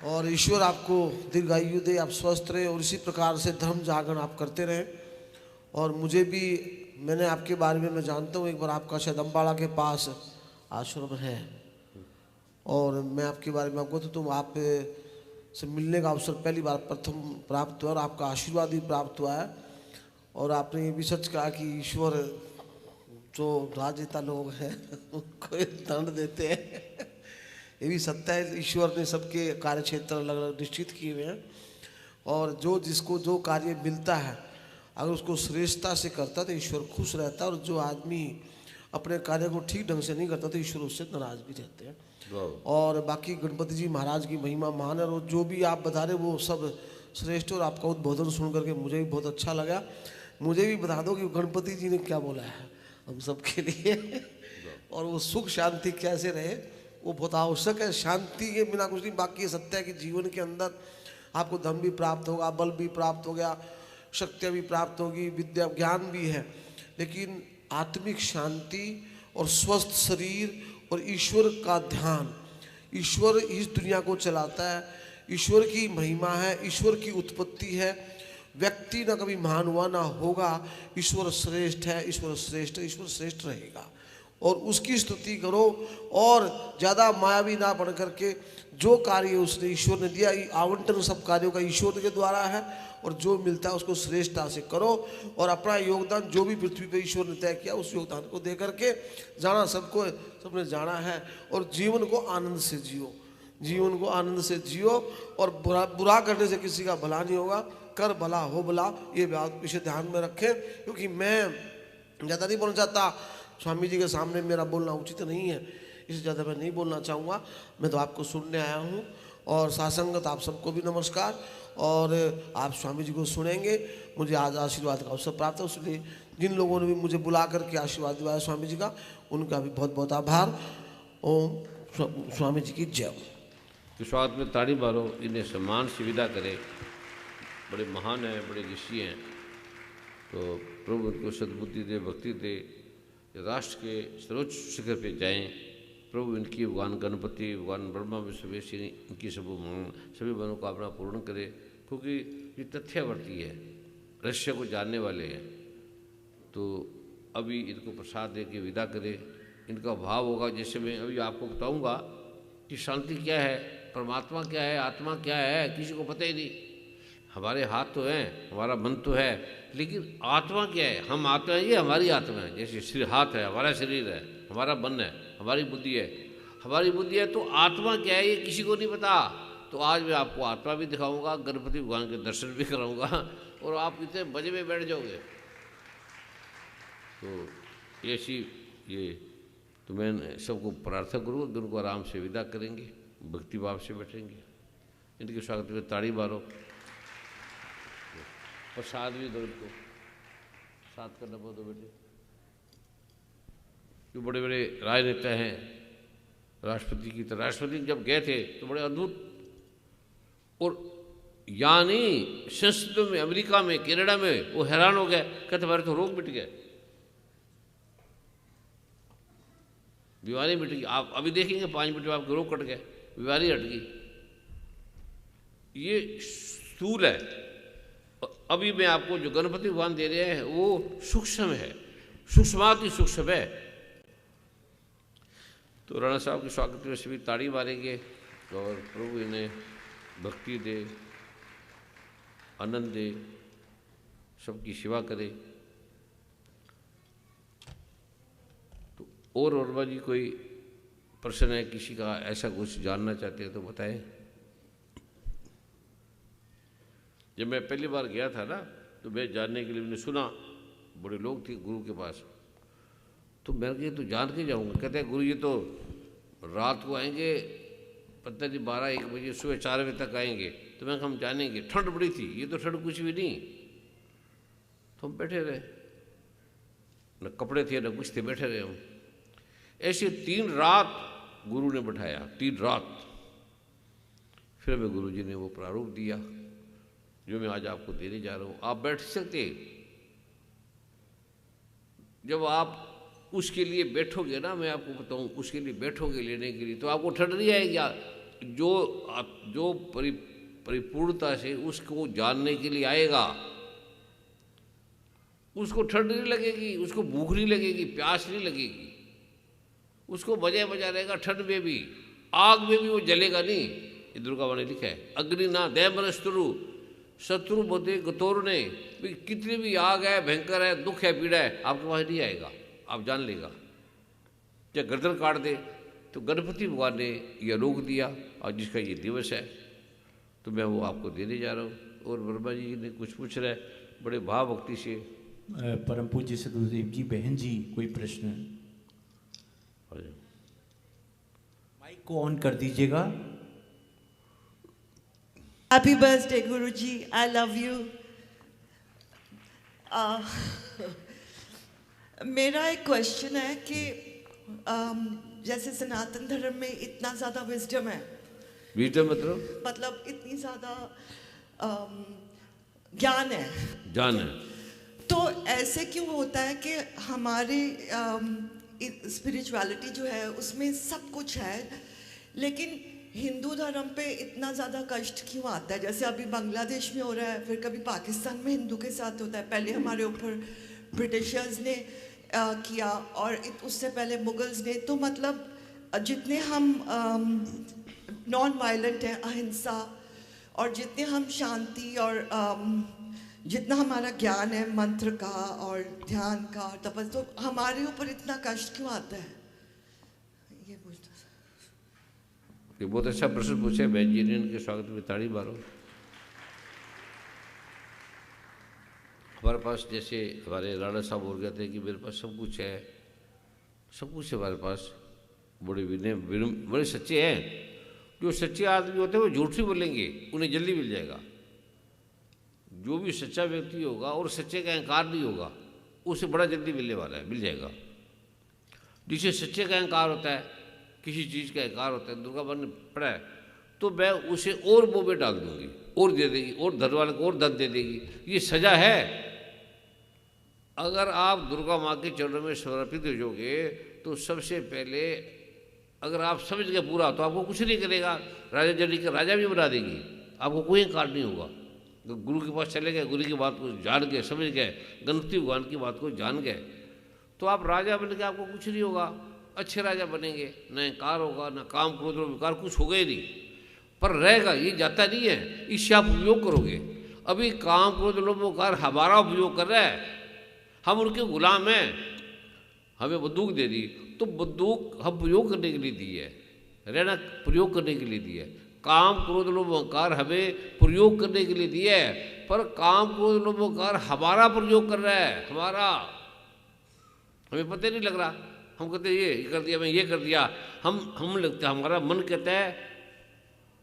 और ईश्वर आपको दीर्घायु दे, आप स्वस्थ रहे और इसी प्रकार से धर्म जागरण आप करते रहें। और मुझे भी, मैंने आपके बारे में मैं जानता हूँ, एक बार आपका शायद अम्बाड़ा के पास आश्रम है और मैं आपके बारे में अवगत हूँ। तो आप से मिलने का अवसर पहली बार प्रथम प्राप्त हुआ और आपका आशीर्वाद भी प्राप्त हुआ है। और आपने ये भी सच कहा कि ईश्वर जो राजनेता लोग हैं उनको दंड देते हैं। ये भी सत्य है, ईश्वर ने सबके कार्य क्षेत्र अलग अलग निश्चित किए हुए हैं और जो जिसको जो कार्य मिलता है अगर उसको श्रेष्ठता से करता है तो ईश्वर खुश रहता है, और जो आदमी अपने कार्य को ठीक ढंग से नहीं करता तो ईश्वर उससे नाराज भी रहते हैं। और बाकी गणपति जी महाराज की महिमा महान है और जो भी आप बता रहे वो सब श्रेष्ठ। और आपका उद्बोधन सुन करके मुझे भी बहुत अच्छा लगा। मुझे भी बता दो कि गणपति जी ने क्या बोला है हम सबके लिए और वो सुख शांति कैसे रहे वो बहुत आवश्यक है। शांति के बिना कुछ नहीं। बाकी ये सत्य है कि जीवन के अंदर आपको धन भी प्राप्त होगा, बल भी प्राप्त हो गया, शक्तियाँ भी प्राप्त होगी, विद्या ज्ञान भी है, लेकिन आत्मिक शांति और स्वस्थ शरीर और ईश्वर का ध्यान, ईश्वर इस दुनिया को चलाता है, ईश्वर की महिमा है, ईश्वर की उत्पत्ति है। व्यक्ति ना कभी महान हुआ ना होगा, ईश्वर श्रेष्ठ है, ईश्वर श्रेष्ठ है, ईश्वर श्रेष्ठ रहेगा और उसकी स्तुति करो। और ज़्यादा मायावी ना बन करके जो कार्य उसने ईश्वर ने दिया, आवंटन सब कार्यों का ईश्वर के द्वारा है और जो मिलता है उसको श्रेष्ठता से करो और अपना योगदान जो भी पृथ्वी पर ईश्वर ने तय किया उस योगदान को दे करके जाना सबको सबने जाना है। और जीवन को आनंद से जियो, जीवन को आनंद से जियो और बुरा करने से किसी का भला नहीं होगा। कर भला हो भला, ये बात इसे ध्यान में रखें। क्योंकि मैं ज़्यादा नहीं बोलना चाहता, स्वामी जी के सामने मेरा बोलना उचित नहीं है, इससे ज़्यादा मैं नहीं बोलना चाहूँगा। मैं तो आपको सुनने आया हूँ और सासंगत आप सबको भी नमस्कार। और आप स्वामी जी को सुनेंगे, मुझे आज आशीर्वाद का अवसर प्राप्त है, इसलिए जिन लोगों ने भी मुझे बुला करके आशीर्वाद दिवाया स्वामी जी का, उनका भी बहुत बहुत आभार। ओम स्वामी जी की जय। तो स्वागत में ताड़ी मारो, इन्हें सम्मान से विदा करे। बड़े महान हैं, बड़े ऋषि हैं, तो प्रभु उनको सद्बुद्धि दे, भक्ति दे, राष्ट्र के सर्वोच्च शिखर पे जाएं। प्रभु इनकी भगवान गणपति, भगवान ब्रह्मा विश्वेश इनकी सभी मनोकामना पूर्ण करे। क्योंकि ये तथ्यवर्ती है, रहस्य को जानने वाले हैं। तो अभी इनको प्रसाद दे के विदा करे। इनका भाव होगा, जैसे मैं अभी आपको बताऊंगा कि शांति क्या है, परमात्मा क्या है, आत्मा क्या है, किसी को पता ही नहीं। हमारे हाथ तो हैं, हमारा मन तो है, लेकिन आत्मा क्या है, हम आत्मा है, ये हमारी आत्मा है। जैसे सिर हाथ है, हमारा शरीर है, हमारा मन है, हमारी बुद्धि है, हमारी बुद्धि है, तो आत्मा क्या है ये किसी को नहीं पता। तो आज मैं आपको आत्मा भी दिखाऊंगा, गणपति भगवान के दर्शन भी कराऊंगा और आप इतने मजे में बैठ जाओगे। तो ऐसी ये तो मैं सबको प्रार्थना करूँगा कि उनको आराम से विदा करेंगे, भक्ति भाव से बैठेंगे। इनके स्वागत में ताड़ी मारो। प्रसाद भी दो इनको, साथ करना बहुत दो बेटे। जो बड़े बड़े राजनेता हैं, राष्ट्रपति की तरह, राष्ट्रपति जब गए थे तो बड़े अद्भुत, और यानी संसद में, अमेरिका में, कनाडा में वो हैरान हो गए, कहते हमारे तो रोग मिट गए, बीमारी मिट गई। आप अभी देखेंगे 5 मिनट में आपके रोग कट गए, बीमारी हट गई। ये स्थूल है। अभी मैं आपको जो गणपति भगवान दे रहे हैं वो सूक्ष्म है, सूक्ष्माति सूक्ष्म है। तो राणा साहब के स्वागत में सभी ताड़ी मारेंगे और प्रभु इन्हें भक्ति दे, आनंद दे, सबकी सेवा करे। तो और वर्मा जी कोई प्रश्न है किसी का, ऐसा कुछ जानना चाहते हैं तो बताएं। जब मैं पहली बार गया था ना तो मैं जानने के लिए मैंने सुना, बड़े लोग थे गुरु के पास, तो मैंने कहा तो जान के जाऊँगा। कहते हैं गुरु जी तो रात को आएंगे, पता नहीं 12-1 बजे, सुबह 4 बजे तक आएंगे। तो मैं हम जानेंगे, ठंड बड़ी थी, ये तो ठंड कुछ भी नहीं। तो हम बैठे रहे, न कपड़े थे न कुछ थे, बैठे रहे हम। ऐसे 3 रात गुरु ने बैठाया, 3 रात। फिर हमें गुरु जी ने वो प्रारूप दिया जो मैं आज आपको देने जा रहा हूँ। आप बैठ सकते, जब आप उसके लिए बैठोगे ना, मैं आपको बताऊँ, उसके लिए बैठोगे लेने के लिए, तो आपको ठंड नहीं आएगी। जो परिपूर्णता से उसको जानने के लिए आएगा, उसको ठंड नहीं लगेगी, उसको भूख नहीं लगेगी, प्यास नहीं लगेगी, उसको मजा मजा रहेगा। ठंड में भी, आग में भी वो जलेगा नहीं। ये दुर्गा माँ ने लिखा है, अग्नि ना दैमरस्तरु शत्रु बोधे गतोर ने, कितनी भी आग है, भयंकर है, दुख है, पीड़ा है, आपके पास नहीं आएगा, आप जान लेगा। जब गर्दन काट दे तो गणपति भगवान ने यह रोक दिया, और जिसका ये दिवस है तो मैं वो आपको देने जा रहा हूँ। और वर्मा जी ने कुछ पूछ रहा है बड़े भाव भक्ति से। परम पूज्य सदगुरुदेव जी, बहन जी कोई प्रश्न? माइक को ऑन कर दीजिएगा। Happy birthday Guru ji, I love you. मेरा एक क्वेश्चन है कि जैसे सनातन धर्म में इतना ज़्यादा विजडम है, विजडम मतलब इतनी ज़्यादा ज्ञान है, ज्ञान है, तो ऐसे क्यों होता है कि हमारे स्पिरिचुअलिटी जो है उसमें सब कुछ है, लेकिन हिंदू धर्म पे इतना ज़्यादा कष्ट क्यों आता है? जैसे अभी बांग्लादेश में हो रहा है, फिर कभी पाकिस्तान में हिंदू के साथ होता है, पहले हमारे ऊपर ब्रिटिशर्स ने किया, और उससे पहले मुगल्स ने। तो मतलब जितने हम नॉन वायलेंट हैं, अहिंसा, और जितने हम शांति, और जितना हमारा ज्ञान है मंत्र का और ध्यान का, तपस्या, तो हमारे ऊपर इतना कष्ट क्यों आता है? ये पूछता। ये बहुत अच्छा प्रश्न पूछे बहन जी ने, इनके स्वागत में ताड़ी मारो। हमारे पास, जैसे हमारे राणा साहब बोल गए थे कि मेरे पास सब कुछ है, सब कुछ है हमारे पास, बड़े विनय, बड़े सच्चे हैं। जो सच्चे आदमी होते हैं वो झूठ नहीं बोलेंगे, उन्हें जल्दी मिल जाएगा। जो भी सच्चा व्यक्ति होगा और सच्चे का अहंकार नहीं होगा, उसे बड़ा जल्दी मिलने वाला है, मिल जाएगा। जिसे सच्चे का अहंकार होता है, किसी चीज़ का अहंकार होता है, दुर्गा माँ ने पढ़ा है, तो मैं उसे और वो में डाल दूंगी, और दे देगी, और धन वाले को और धन दे देगी। ये सजा है। अगर आप दुर्गा माँ के चरणों में समर्पित हो जाओगे तो सबसे पहले अगर आप समझ गए पूरा, तो आपको कुछ नहीं करेगा, राजा जड़ी का राजा भी बना देगी, आपको कोई अहंकार नहीं होगा। तो गुरु के पास चले गए, गुरु की बात को जान गए, समझ गए, गणपति भगवान की बात को जान गए, तो आप राजा बन के आपको कुछ नहीं होगा, अच्छे राजा बनेंगे, न अहंकार होगा, न काम क्रोध विकार, कुछ होगा ही नहीं। पर रहेगा, ये जाता नहीं है, इससे आप उपयोग करोगे। अभी काम क्रोध लोभ विकार हमारा उपयोग कर रहा है, हम उनके गुलाम हैं। हमें बंदूक दे दी तो बंदूक हम प्रयोग करने के लिए दी है, रहना प्रयोग करने के लिए दी है। काम क्रोध लोभ अहंकार हमें प्रयोग करने के लिए दिया है, पर काम क्रोध लोभ अहंकार हमारा प्रयोग कर रहा है, हमारा, हमें पता नहीं लग रहा। हम कहते हैं ये कर दिया, मैं ये कर दिया, हम लगता है, हमारा मन कहता है,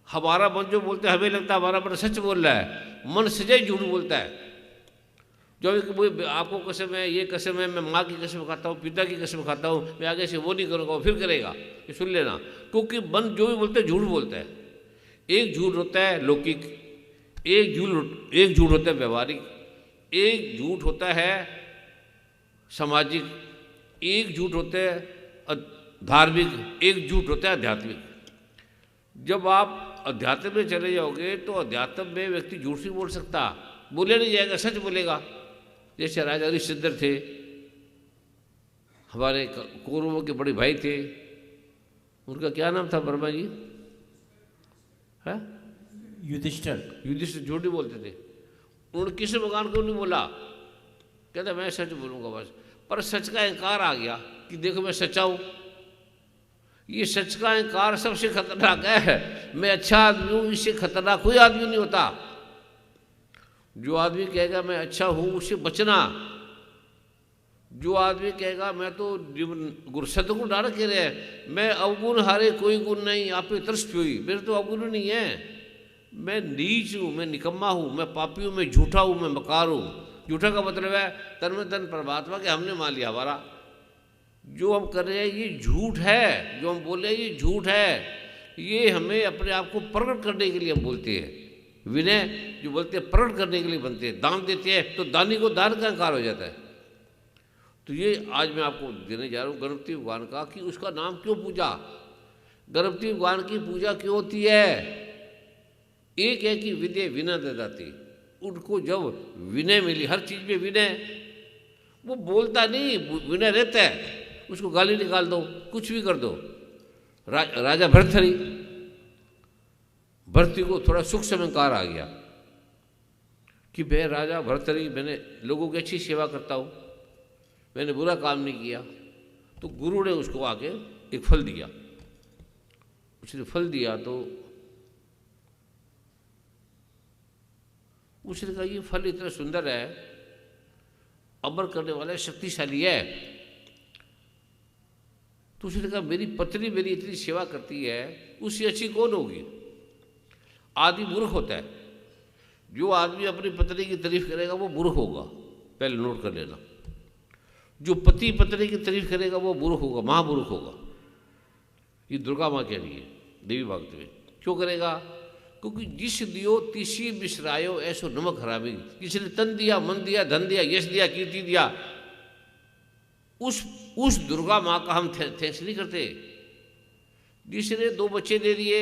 हमारा मन जो बोलता है हमें लगता है हमारा मन सच बोल रहा है, मन सजा ही झूठ बोलता है। जो भी आपको कसम है, ये कसम है, मैं माँ की कसम खाता हूँ, पिता की कसम खाता हूँ, मैं आगे से वो नहीं करूँगा, वो फिर करेगा, ये सुन लेना। क्योंकि मन जो भी बोलते हैं झूठ बोलता है। एक झूठ होता है लौकिक, एक झूठ होता है व्यवहारिक, एक झूठ होता है सामाजिक, एक झूठ होता है धार्मिक, एक झूठ होता है आध्यात्मिक। जब आप अध्यात्म में चले जाओगे तो अध्यात्म में व्यक्ति झूठ नहीं बोल सकता, बोले नहीं जाएगा, सच बोलेगा। जैसे राजा हरिश्चंद्र थे, हमारे कौरवों के बड़े भाई थे, उनका क्या नाम था वर्मा जी? है युधिष्ठिर। झूठ नहीं बोलते थे। उन्होंने किसी भगवान को नहीं बोला, कहता मैं सच बोलूँगा बस। पर सच का अहंकार आ गया कि देखो मैं सच्चा हूँ। ये सच का अहंकार सबसे खतरनाक है। मैं अच्छा आदमी हूँ, इससे खतरनाक कोई आदमी नहीं होता। जो आदमी कहेगा मैं अच्छा हूँ, उससे बचना। जो आदमी कहेगा मैं तो सतगुण डाल के रहे, मैं अवगुण हारे कोई गुण नहीं, आप पे तरस हुई, मेरे तो अवगुण नहीं है, मैं नीच हूँ, मैं निकम्मा हूँ, मैं पापी हूँ, मैं झूठा हूँ, मैं मकार हूँ। झूठा का मतलब है तन में तन परमात्मा के हमने मान लिया हमारा। जो हम कर रहे हैं ये झूठ है, जो हम बोल रहे हैं ये झूठ है। ये हमें अपने आप को प्रकट करने के लिए हम बोलते हैं। विनय जो बोलते हैं प्रकट करने के लिए बनते हैं। दान देते हैं तो दानी को दान का अहंकार हो जाता है। तो ये आज मैं आपको देने जा रहा हूँ गणपति भगवान का, कि उसका नाम क्यों पूजा, गणपति भगवान की पूजा क्यों होती है। एक है कि विनय विनय ददाती, उनको जब विनय मिली, हर चीज़ में विनय, वो बोलता नहीं, विनय रहता है। उसको गाली निकाल दो, कुछ भी कर दो। राजा भर्तृहरि को थोड़ा सुख से अहंकार आ गया कि मैं राजा भर्तृहरि, मैंने लोगों की अच्छी सेवा करता हूँ, मैंने बुरा काम नहीं किया। तो गुरु ने उसको आके एक फल दिया। उसने फल दिया तो उसने कहा ये फल इतना सुंदर है, अमर करने वाला है, शक्तिशाली है। तो उसने कहा मेरी पत्नी मेरी इतनी सेवा करती है, उससे अच्छी कौन होगी। आदमी मूर्ख होता है। जो आदमी अपनी पत्नी की तारीफ करेगा वो मूर्ख होगा, पहले नोट कर लेना। जो पति पत्नी की तारीफ करेगा वो मूर्ख होगा, महामूर्ख होगा। ये दुर्गा माँ कह रही है देवी भागवत में। क्यों करेगा? क्योंकि जिस दियो तिसी बिसरायो ऐसो नमक हरामी। किसी ने तन दिया, मन दिया, धन दिया, यश दिया, कीर्ति दिया, उस दुर्गा माँ का हम थैंक्स नहीं करते। जिसने 2 बच्चे दे दिए,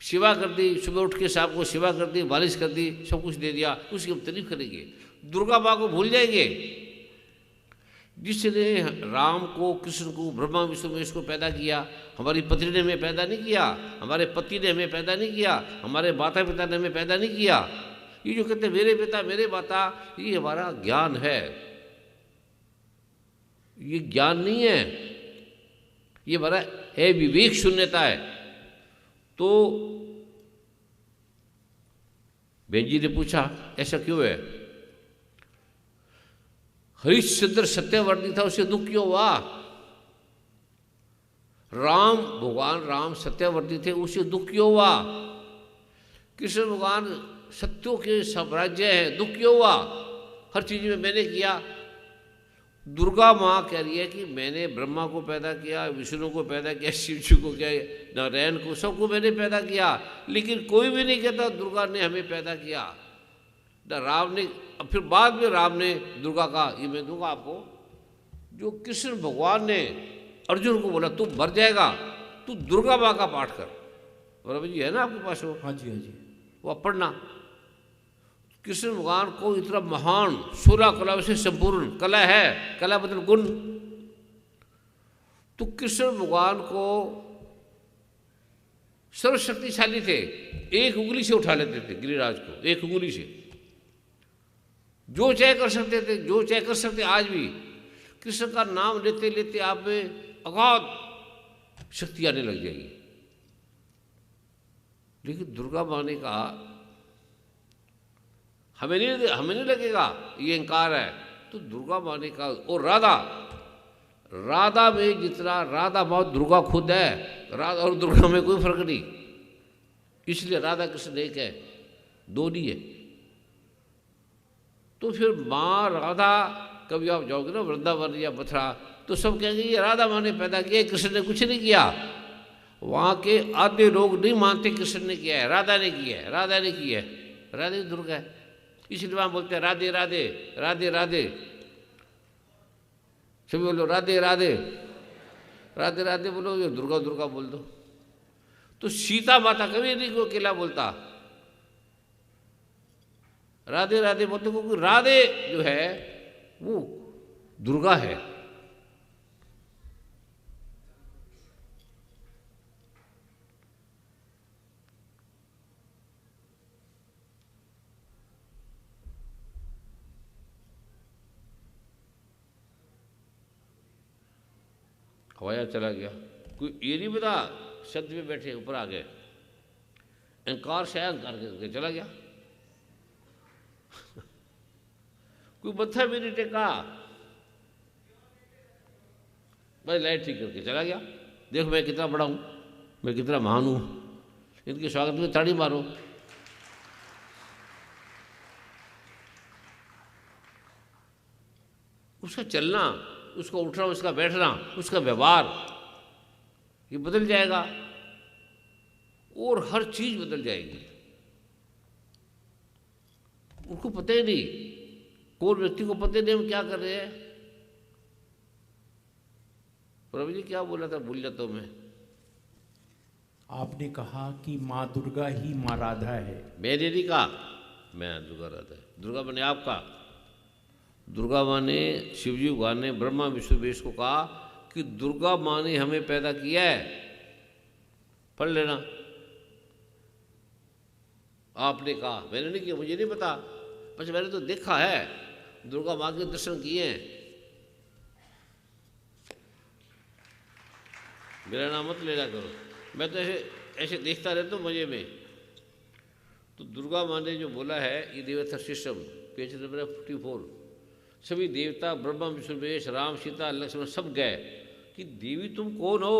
सेवा कर दी, सुबह उठ के शाम को सेवा कर दी, बारिश कर दी, सब कुछ दे दिया, उसकी हम तारीफ करेंगे। दुर्गा माँ को भूल जाएंगे। जिसने राम को, कृष्ण को, ब्रह्मा विष्णु महेश को पैदा किया, हमारी पत्नी ने हमें पैदा नहीं किया, हमारे पति ने हमें पैदा नहीं किया, हमारे माता पिता ने हमें पैदा नहीं किया। ये जो कहते हैं मेरे पिता मेरे माता, ये हमारा ज्ञान है। ये ज्ञान नहीं है, ये हमारा है विवेक शून्यता है। तो बहन जी ने पूछा ऐसा क्यों है? हरिश्चंद्र सत्यवर्ती था, उसे दुख क्यों हुआ? राम भगवान राम सत्यवर्ती थे, उसे दुख क्यों हुआ? कृष्ण भगवान सत्यों के साम्राज्य है, दुख क्यों हुआ? हर चीज में मैंने किया। दुर्गा माँ कह रही है कि मैंने ब्रह्मा को पैदा किया, विष्णु को पैदा किया, शिव जी को किया, नारायण को, सबको मैंने पैदा किया। लेकिन कोई भी नहीं कहता दुर्गा ने हमें पैदा किया। राम ने, फिर बाद में राम ने दुर्गा का, ये मैं दूंगा आपको, जो कृष्ण भगवान ने अर्जुन को बोला तू मर जाएगा, तू दुर्गा माँ का पाठ कर। बराबर जी है ना आपके पास वो? हाँ जी, हाँ जी। वो पढ़ना। कृष्ण भगवान को इतना महान 16 कला से संपूर्ण कला है, कला मतलब गुण। तो कृष्ण भगवान को सर्वशक्तिशाली थे, एक उंगली से उठा लेते थे गिरिराज को, एक उंगली से जो चाहे कर सकते थे, जो चाहे कर सकते। आज भी कृष्ण का नाम लेते लेते आप में अगाध शक्ति आने लग जाएगी। लेकिन दुर्गा माँ ने कहा हमें नहीं लगेगा ये अहंकार है। तो दुर्गा माँ ने कहा, और राधा में जितना, राधा माँ दुर्गा खुद है, राधा और दुर्गा में कोई फर्क नहीं। इसलिए राधा कृष्ण एक है, दो नहीं है। तो तो फिर माँ राधा, कभी आप जाओगे ना वृंदावन या मथुरा, तो सब कहेंगे ये राधा माँ ने पैदा किया, कृष्ण ने कुछ नहीं किया। वहाँ के आधे लोग नहीं मानते कृष्ण ने किया है, राधा ने किया है, राधा ने किया है, राधे दुर्गा है। इसलिए वहाँ बोलते हैं राधे राधे राधे राधे, सभी बोलो राधे राधे राधे राधे बोलो, ये दुर्गा दुर्गा बोल दो। तो सीता माता कभी नहीं को अकेला बोलता, राधे राधे बोलते, क्योंकि राधे जो है वो दुर्गा है। हवाया चला गया, कोई ये नहीं पता शब्द में बैठे ऊपर आ गए, अहंकार से अहंकार करके चला गया। कोई मत्था भी नहीं टेका, बस लाइट ठीक करके चला गया। देखो मैं कितना बड़ा हूं, मैं कितना महान हूं, इनके स्वागत में ताड़ी मारो। उसका चलना, उसका उठना, उसका बैठना, उसका व्यवहार ये बदल जाएगा और हर चीज बदल जाएगी। उनको पता ही नहीं, कौन व्यक्ति को पता ही नहीं हम क्या कर रहे हैं। प्रभु जी क्या बोला था, भूल जाता हूं मैं। आपने कहा कि माँ दुर्गा ही माँ राधा है। मैंने नहीं कहा, मैं दुर्गा राधा है। दुर्गा मैंने आपका, दुर्गा माँ ने, शिवजी भगवान ने ब्रह्मा विष्णु महेश को कहा कि दुर्गा माँ ने हमें पैदा किया है, पढ़ लेना। आपने कहा, मैंने नहीं किया, मुझे नहीं पता, बस मैंने तो देखा है, दुर्गा माँ के दर्शन किए हैं। मेरा नाम मत लेना करो, मैं तो ऐसे ऐसे देखता रहता हूँ मजे में। तो दुर्गा माँ ने जो बोला है, ये देवता सिस्टम पेज नंबर 44, सभी देवता ब्रह्मा विष्णु महेश राम सीता लक्ष्मण सब गए कि देवी तुम कौन हो।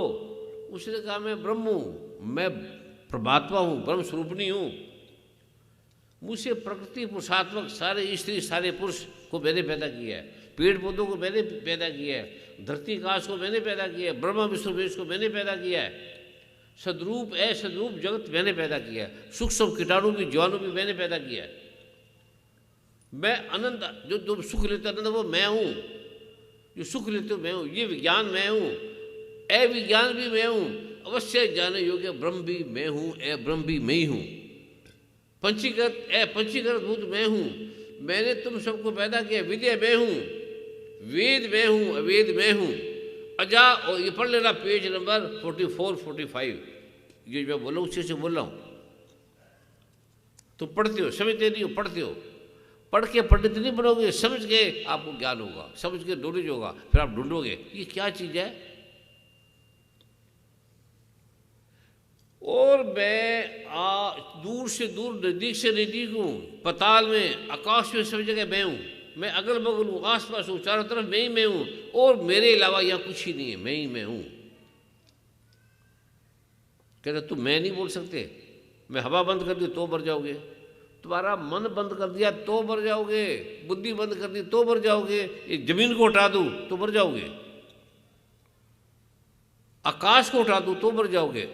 उसने कहा मैं ब्रह्म हूँ, मैं परमात्मा हूँ, ब्रह्म स्वरूपणी हूँ। मुझसे प्रकृति पुरुषात्मक सारे स्त्री सारे पुरुष को मैंने पैदा किया है, पेड़ पौधों को मैंने पैदा किया है, धरती आकाश को मैंने पैदा किया है, ब्रह्मा विष्णु महेश को मैंने पैदा किया है, सदरूप असदरूप जगत मैंने पैदा किया है, सूक्ष्म कीटाणु भी जीवाणु भी मैंने पैदा किया है। मैं अनंत, जो तुम सुख लेते हो अनंत वो मैं हूँ, जो सुख लेते हो मैं हूँ, ये विज्ञान मैं हूँ, अविज्ञान भी मैं हूँ, अवश्य जाने योग्य ब्रह्म भी मैं हूँ, ब्रह्म भी मैं ही हूँ, पंचीकृत पंचीकृत भूत मैं हूँ। मैंने तुम सबको पैदा किया, विद्या मैं हूँ, वेद मैं हूँ, अवेद मैं हूँ। अजा, और ये पढ़ लेना पेज नंबर 44 45, ये मैं बोला उसी से बोल रहा हूँ। तो पढ़ते हो, समझते नहीं हो, पढ़ते हो, पढ़ के पंडित नहीं बनोगे, समझ के आपको ज्ञान होगा, समझ के नॉलेज होगा, फिर आप ढूंढोगे ये क्या चीज है। और मैं दूर से दूर नजदीक से नजदीक हूँ, पताल में आकाश में सब जगह मैं हूँ, मैं अगल बगल हूँ, आस पास हूँ, चारों तरफ मैं ही मैं हूँ, और मेरे अलावा यहाँ कुछ ही नहीं है, मैं ही मैं हूँ। कहते तुम मैं नहीं बोल सकते, मैं हवा बंद कर दी तो मर जाओगे, तुम्हारा मन बंद कर दिया तो मर जाओगे, बुद्धि बंद कर दी तो मर जाओगे, ये जमीन को हटा दूं तो मर जाओगे, आकाश को हटा दूं तो मर जाओगे,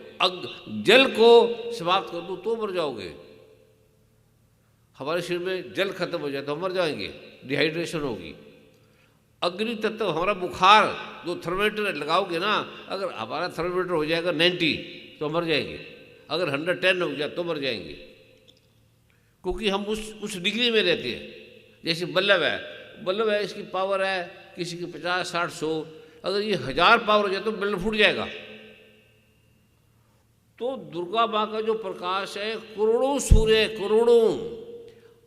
जल को समाप्त कर दूं तो मर जाओगे। हमारे शरीर में जल खत्म हो जाए तो हम मर जाएंगे, डिहाइड्रेशन होगी। अग्नि तत्व हमारा बुखार, जो थर्मामीटर लगाओगे ना, अगर हमारा थर्मामीटर हो जाएगा 90 तो मर जाएंगे, अगर 110 हो गया तो मर जाएंगे, क्योंकि हम उस डिग्री में रहते हैं। जैसे बल्लभ है, इसकी पावर है किसी की 50 60 100, अगर ये 1000 पावर हो जाए तो बल्लभ फूट जाएगा। तो दुर्गा माँ का जो प्रकाश है, करोड़ों सूर्य, करोड़ों,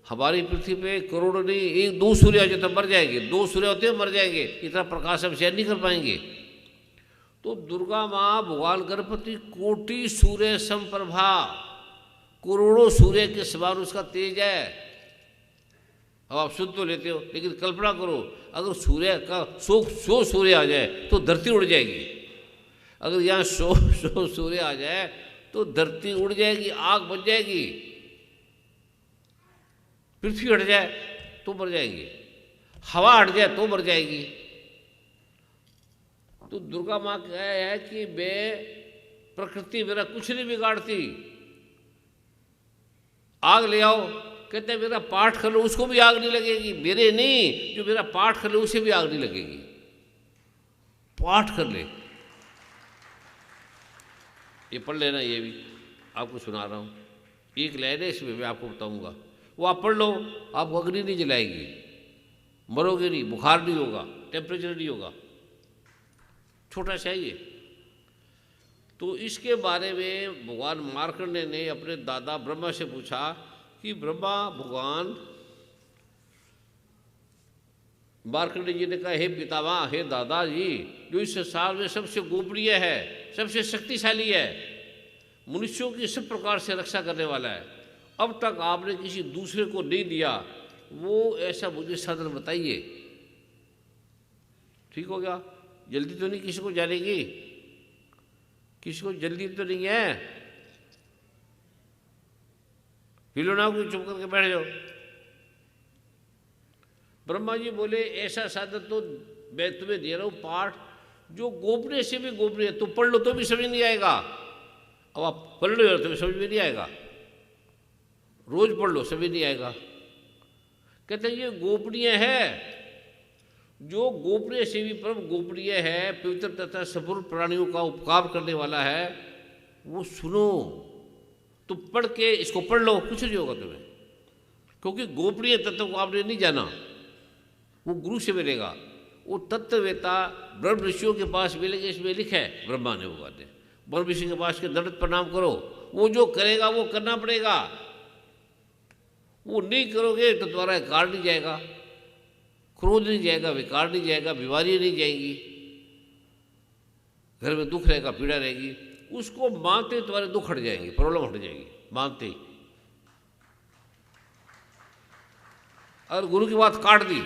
हमारी पृथ्वी पे करोड़ों नहीं, 1-2 सूर्य आ जाए तो मर जाएंगे, 2 सूर्य होते हैं मर जाएंगे, इतना प्रकाश हम शेयर नहीं कर पाएंगे। तो दुर्गा माँ भगवान गणपति कोटि सूर्य समप्रभा, करोड़ों सूर्य के समान उसका तेज है। अब आप सुन तो लेते हो, लेकिन कल्पना करो अगर सूर्य का 100 सूर्य आ जाए तो धरती उड़ जाएगी। अगर यहाँ 100 सूर्य आ जाए तो धरती उड़ जाएगी, आग बच जाएगी, पृथ्वी हट जाए तो मर जाएंगे, हवा हट जाए तो मर जाएगी। तो दुर्गा माँ क्या है कि मैं प्रकृति मेरा कुछ नहीं बिगाड़ती। आग ले आओ, कहते हैं मेरा पाठ कर लो, उसको भी आग नहीं लगेगी। मेरे नहीं, जो मेरा पाठ कर ले उसे भी आग नहीं लगेगी। पाठ कर ले, ये पढ़ लेना, ये भी आपको सुना रहा हूँ, एक लाइन है इसमें, मैं आपको बताऊंगा। वो आप पढ़ लो, आपको अग्नि नहीं जलाएगी, मरोगे नहीं, बुखार नहीं होगा, टेम्परेचर नहीं होगा। छोटा सा ही है। तो इसके बारे में भगवान मार्कंडेय ने अपने दादा ब्रह्मा से पूछा कि ब्रह्मा भगवान, मार्कंडेय जी ने कहा, हे पितामह, हे दादाजी, जो इस संसार में सबसे गोपनीय है, सबसे शक्तिशाली है, मनुष्यों की सब प्रकार से रक्षा करने वाला है, अब तक आपने किसी दूसरे को नहीं दिया, वो ऐसा मुझे साधन बताइए। ठीक हो गया? जल्दी तो नहीं किसी को जानेगी, किसी को जल्दी तो नहीं है। हिलो ना, कोई चुप करके बैठ जाओ। ब्रह्मा जी बोले, ऐसा साधन तो मैं तुम्हें दे रहा हूं, पाठ जो गोपनीय से भी गोपनीय, तो पढ़ लो तो भी समझ नहीं आएगा। अब आप पढ़ लो तो समझ में नहीं आएगा, रोज पढ़ लो समझ नहीं आएगा। कहते हैं ये गोपनीय है, जो गोपनीय से भी परम गोपनीय है, पवित्र तथा संपूर्ण प्राणियों का उपकार करने वाला है, वो सुनो। तो पढ़ के इसको पढ़ लो, कुछ नहीं होगा तुम्हें, क्योंकि गोपनीय तत्व को आपने नहीं जाना, वो गुरु से मिलेगा। वो तत्ववेता ब्रह्म ऋषियों के पास मिलेंगे, इसमें लिखा है, ब्रह्मा ने वो बातें। ब्रह्म ऋषि के पास के दंड प्रणाम करो, वो जो करेगा वो करना पड़ेगा। वो नहीं करोगे तो तुम्हारा कार्ड नहीं जाएगा, क्रोध नहीं जाएगा, विकार नहीं जाएगा, बीमारी नहीं जाएगी, घर में दुख रहेगा, पीड़ा रहेगी। उसको मानते तुम्हारे दुख हट जाएंगे, प्रॉब्लम हट जाएगी मानते ही। और गुरु की बात काट दी।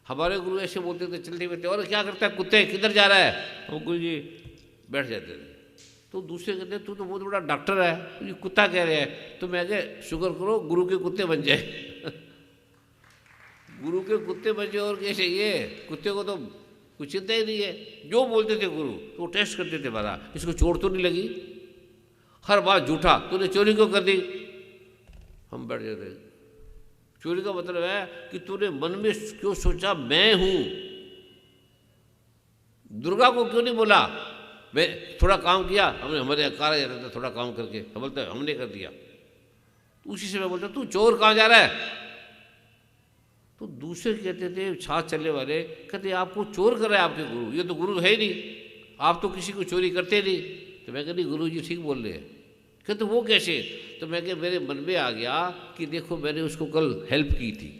हमारे गुरु ऐसे बोलते थे चलते फिरते, और क्या करता है कुत्ते, किधर जा रहा है? वो गुरु जी बैठ जाते थे। तो दूसरे कहते तू तो बहुत बड़ा डॉक्टर है, ये कुत्ता कह रहे हैं। तो मैं कह शुक्र करो गुरु के कुत्ते बन जाए। गुरु के कुत्ते बन जाए, और कैसे? ये कुत्ते को तो कुछ चिंता ही नहीं है। जो बोलते थे गुरु तो वो टेस्ट करते थे, मारा इसको चोट तो नहीं लगी, हर बात झूठा, तूने चोरी क्यों कर दी? हम बैठ जाते। चोरी का मतलब है कि तूने मन में क्यों सोचा मैं हूं। दुर्गा को क्यों नहीं बोला मैं थोड़ा काम किया, हमने हमारे कार्य जाता था थोड़ा काम करके, हम बोलते हमने कर दिया। उसी से मैं बोलता तू चोर कहाँ जा रहा है? तो दूसरे कहते थे छाछ चलने वाले, कहते आपको चोर कर रहा है आपके गुरु, ये तो गुरु है ही नहीं, आप तो किसी को चोरी करते नहीं। तो मैं कहती गुरु जी ठीक बोल रहे हैं। कहते वो कैसे? तो मैं कह मेरे मन में आ गया कि देखो मैंने उसको कल हेल्प की थी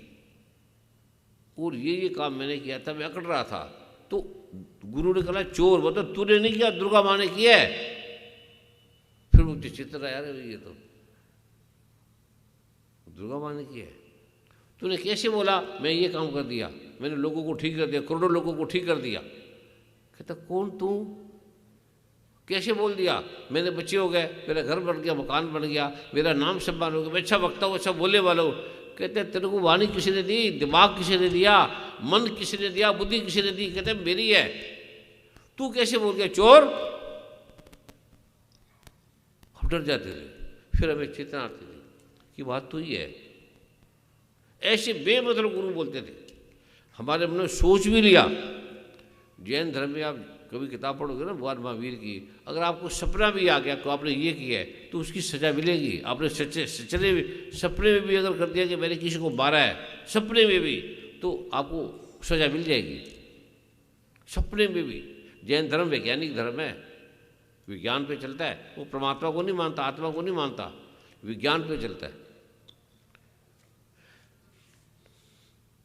और ये काम मैंने किया था, मैं अकड़ रहा था। तो गुरु ने कहा चोर, मतलब तूने नहीं किया, दुर्गा माँ ने किया है। फिर मुझे चित्र आया, ये तो दुर्गा माँ ने किया है। तूने कैसे बोला? मैं ये काम कर दिया, मैंने लोगों को ठीक कर दिया, करोड़ों लोगों को ठीक कर दिया। कहता कौन तू? कैसे बोल दिया? मैंने बच्चे हो गए, मेरा घर बन गया, मकान बन गया, मेरा नाम सम्मान हो गया, मैं अच्छा वक्ता हूँ, अच्छा बोलने वाला हूँ। कहते तेरे को वाणी किसी ने दी, दिमाग किसी ने दिया, मन किसी ने दिया, बुद्धि किसी ने दी? कहते मेरी है। तू कैसे बोल गया चोर? हम डर जाते थे, फिर हमें चेतना आती थी कि बात तो ही है। ऐसे बेमतलब गुरु बोलते थे, हमारे मन में सोच भी लिया। जैन धर्म में आप कभी किताब पढ़ोगे ना भगवान महावीर की, अगर आपको सपना भी आ गया कि आपने ये किया है तो उसकी सजा मिलेगी। आपने सपने में भी अगर कर दिया कि मैंने किसी को मारा है, सपने में भी, तो आपको सजा मिल जाएगी। सपने में भी। जैन धर्म वैज्ञानिक धर्म है, विज्ञान पे चलता है। वो परमात्मा को नहीं मानता, आत्मा को नहीं मानता, विज्ञान पे चलता है।